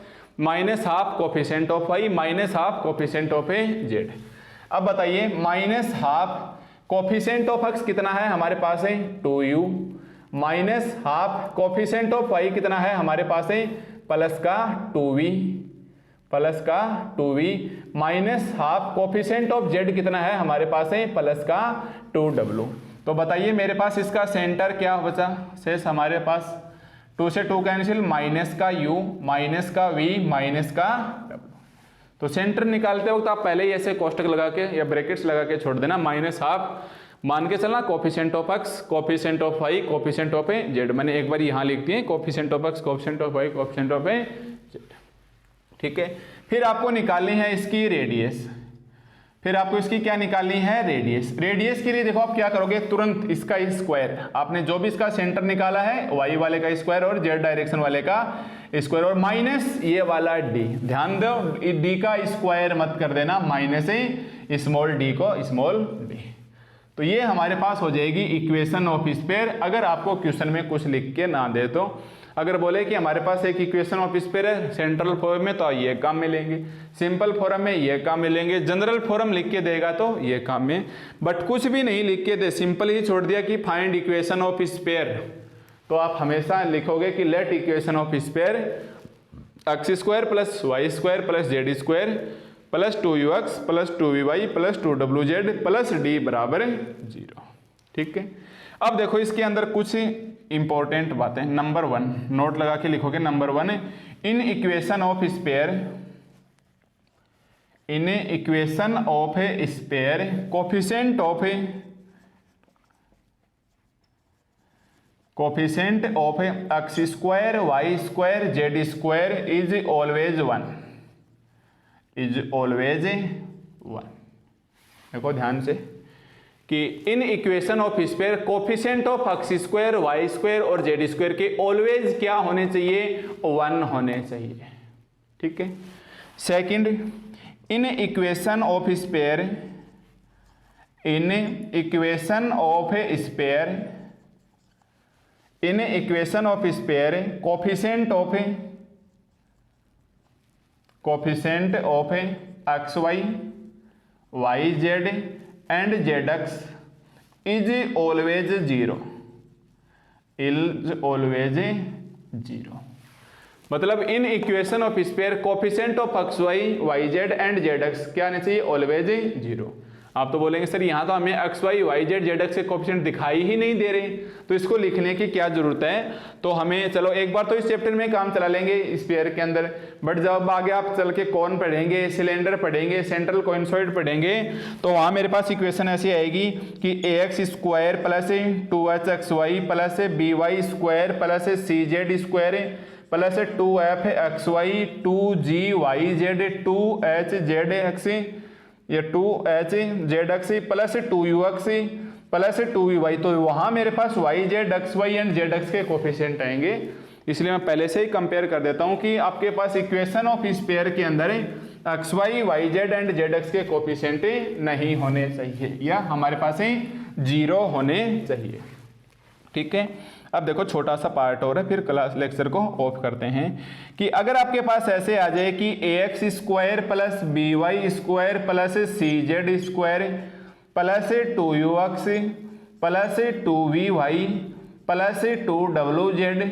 minus half coefficient of y minus half coefficient of है जेड। अब बताइए minus half coefficient of x कितना है हमारे पास है 2u minus half coefficient of y कितना है हमारे पास है प्लस का 2v minus half coefficient of Z कितना है हमारे पास है प्लस का 2w। तो बताइए मेरे पास इसका सेंटर क्या बचा, शेष हमारे पास 2 से 2 कैंसिल माइनस का u माइनस का v माइनस का w। तो सेंटर निकालते वक्त आप पहले ही ऐसे कोष्टक लगा के या ब्रैकेट्स लगा के छोड़ देना, माइनस हाफ मान के चलना coefficient of x coefficient of y coefficient of z. मैंने एक बार यहाँ लिख दिए coefficient of x coefficient of y coefficient of z. ठीक है, फिर आपको निकालनी है इसकी रेडियस, फिर आपको इसकी क्या निकालनी है रेडियस। रेडियस के लिए देखो आप क्या करोगे, तुरंत इसका स्क्वायर, आपने जो भी इसका सेंटर निकाला है वाई वाले का स्क्वायर और जेड डायरेक्शन वाले का स्क्वायर और माइनस ये वाला डी, ध्यान दो डी का स्क्वायर मत कर देना, माइनस है स्मॉल डी को स्मॉल डी। तो ये हमारे पास हो जाएगी इक्वेशन ऑफ स्फीयर। अगर आपको क्वेश्चन में कुछ लिख के ना दे तो अगर बोले कि हमारे पास एक इक्वेशन ऑफ स्फीयर है सेंट्रल फॉर्म में तो ये काम मिलेंगे, सिंपल फॉर्म में ये काम मिलेंगे, जनरल फॉर्म लिख के देगा तो ये काम में, बट कुछ भी नहीं लिख के दे, सिंपल ही छोड़ दिया कि फाइंड इक्वेशन ऑफ स्फीयर, तो आप हमेशा लिखोगे कि let equation of sphere x square plus Y square plus Z square plus 2ux plus 2vy plus 2wz plus d बराबर 0। ठीक है, अब देखो इसके अंदर कुछ इंपॉर्टेंट बातें। नंबर 1 नोट लगा के लिखोगे, number 1 in equation of sphere in equation of a sphere coefficient of x square y square z square is always 1 देखो ध्यान से कि in equation of sphere coefficient of x square y square और z square के always क्या होने चाहिए 1 होने चाहिए। ठीक है, second in equation of sphere coefficient of x y y z and z x is always 0 मतलब in equation of sphere coefficient of x y y z and z x क्या आना चाहिए ऑलवेज 0। आप तो बोलेंगे सर यहाँ तो हमें x y y z z x के कोफिशिएंट दिखाई ही नहीं दे रहे, तो इसको लिखने की क्या जरूरत है। तो हमें चलो एक बार तो इस चैप्टर में काम चला लेंगे स्फीयर के अंदर, बट जब आगे आप चल के कौन पढ़ेंगे सिलेंडर पढ़ेंगे सेंट्रल कोइनसॉइड पढ़ेंगे तो वहाँ मेरे पास इक्वेशन ऐसी आएगी कि ax square plus 2hxy plus by square plus cz square plus 2fxy 2gyz 2hzx ये 2hzx plus 2ux plus 2vy। तो वहाँ मेरे पास y z x y and z x के कोफिशिएंट आएंगे, इसलिए मैं पहले से ही कंपेयर कर देता हूँ कि आपके पास इक्वेशन ऑफ स्फीयर के अंदर x y y z and z x के कोफिशिएंट नहीं होने चाहिए या हमारे पास 0 होने चाहिए। ठीक है, अब देखो छोटा सा पार्ट और है फिर क्लास लेक्चर को ऑफ करते हैं कि अगर आपके पास ऐसे आ जाए कि ax square plus by square plus cz square plus 2ux plus 2vy plus 2wz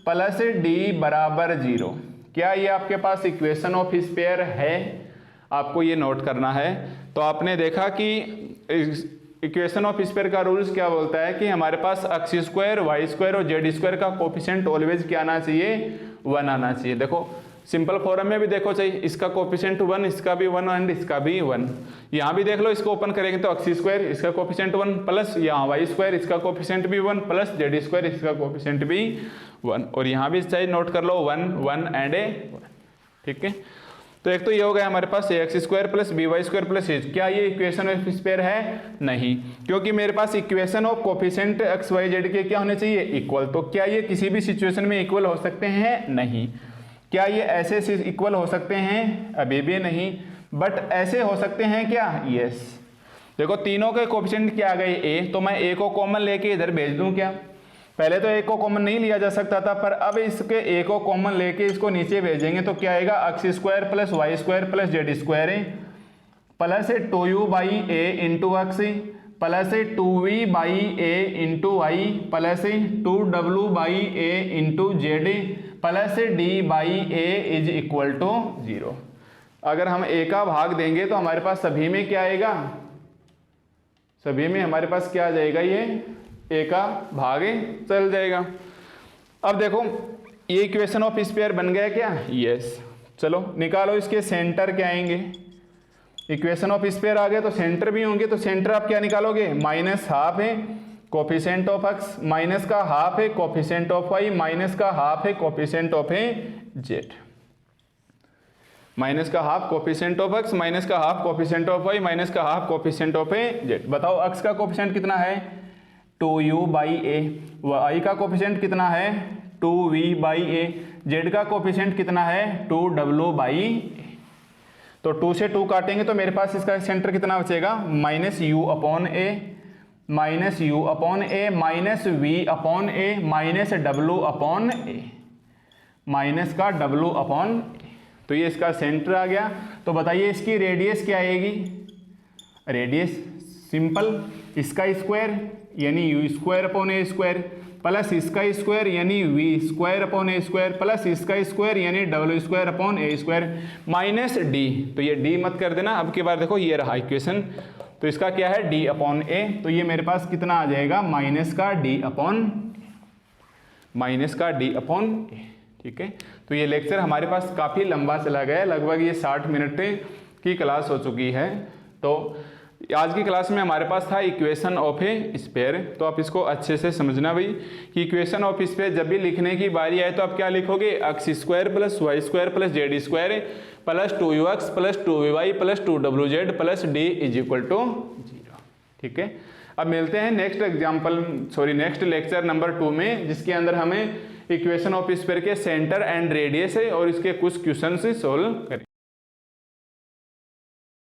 plus d बराबर 0, क्या ये आपके पास इक्वेशन ऑफ स्फीयर है? आपको ये नोट करना है। तो आपने देखा कि इक्वेशन ऑफ स्फीयर का रूल्स क्या बोलता है कि हमारे पास एक्स स्क्वायर वाई स्क्वायर और जेड स्क्वायर का कोफिशिएंट ऑलवेज क्या आना चाहिए 1 आना चाहिए। देखो सिंपल फॉर्म में भी देखो चाहिए इसका कोफिशिएंट 1 इसका भी 1 एंड इसका भी 1। यहाँ भी देख लो इसको ओपन करेंगे तो एक्स स्क्वायर इसका कोफिशिएंट 1 प्लस यहाँ वाई स्क्वायर इसका कोफिशिएंट भी 1 प्लस जेड स्क्वायर इसका कोफिशिएंट भी 1 और यहाँ भी चाहिए नोट कर लो 1 1 एंड 1। ठीक है, तो एक तो ये हो गया हमारे पास x square plus b y square plus h. क्या ये इक्वेशन ऑफ स्पेयर है? नहीं, क्योंकि मेरे पास equation of coefficient x Y z के क्या होने चाहिए? इक्वल। तो क्या ये किसी भी सिचुएशन में इक्वल हो सकते हैं? नहीं। क्या ये ऐसे इक्वल हो सकते हैं? अभी भी नहीं। बट ऐसे हो सकते हैं क्या? यस। देखो तीनों के कोफिशिएंट क्या आ गए? ए, तो मैं ए को कॉमन लेके इधर भेज दूं क्या? पहले तो ए को कॉमन नहीं लिया जा सकता था, पर अब इसके ए को कॉमन लेके इसको नीचे भेजेंगे तो क्या आएगा? X square plus Y square plus Z square plus 2u by a into x plus 2v by a into y plus 2w by a into z plus d by a is equal to 0। अगर हम ए का भाग देंगे तो हमारे पास सभी में क्या आएगा? सभी में हमारे पास क्या आ जाएगा? ये ए का भाग चल जाएगा। अब देखो ये इक्वेशन ऑफ स्पेयर बन गया क्या? यस। चलो निकालो इसके सेंटर क्या आएंगे? इक्वेशन ऑफ स्पेयर आ गया तो सेंटर भी होंगे, तो सेंटर आप क्या निकालोगे? माइनस हाफ है कोफिशिएंट ऑफ एक्स, माइनस का हाफ है कोफिशिएंट ऑफ वाई, माइनस का हाफ है कोफिशिएंट ऑफ जेड। माइनस का half coefficient of x, minus का half coefficient of y, minus का हाफ कोफिशिएंट ऑफ जेड। बताओ एक्स का कोफिशिएंट कितना है? 2u by a. वाई का कोफिशिएंट कितना है? 2v by a. जेड का कोफिशिएंट कितना है? 2w बाई ए। तो 2 से 2 काटेंगे तो मेरे पास इसका सेंटर कितना बचेगा? Minus u upon a, minus u upon a, minus v upon a, minus डब्लू अपॉन ए, माइनस का डब्लू अपॉन ए। तो ये इसका सेंटर आ गया। तो बताइए इसकी रेडियस क्या आएगी? रेडियस सिंपल, इसका स्क्वायर यानी u square upon a square plus इसका स्क्वायर यानी v square upon a square plus इसका स्क्वायर यानी डब्ल्यू square upon a square minus d. तो ये डी मत कर देना। अब की बार देखो ये रहा इक्वेशन, तो इसका क्या है? D upon a. तो ये मेरे पास कितना आ जाएगा? माइनस का डी अपॉन, माइनस का डी अपॉन ए। ठीक है, तो ये लेक्चर हमारे पास काफ़ी लंबा चला गया, लगभग ये 60 मिनट की क्लास हो चुकी है। तो आज की क्लास में हमारे पास था इक्वेशन ऑफ ए स्पेयर। तो आप इसको अच्छे से समझना भाई कि इक्वेशन ऑफ स्पेयर जब भी लिखने की बारी आए तो आप क्या लिखोगे? X square plus Y square plus Z square plus 2ux plus 2vy plus 2wz plus d is equal to 0। ठीक है, अब मिलते हैं नेक्स्ट लेक्चर नंबर 2 में, जिसके अंदर हमें इक्वेशन ऑफ स्पेयर के सेंटर एंड रेडियस है और इसके कुछ क्वेश्चन से सोल्व करेंगे।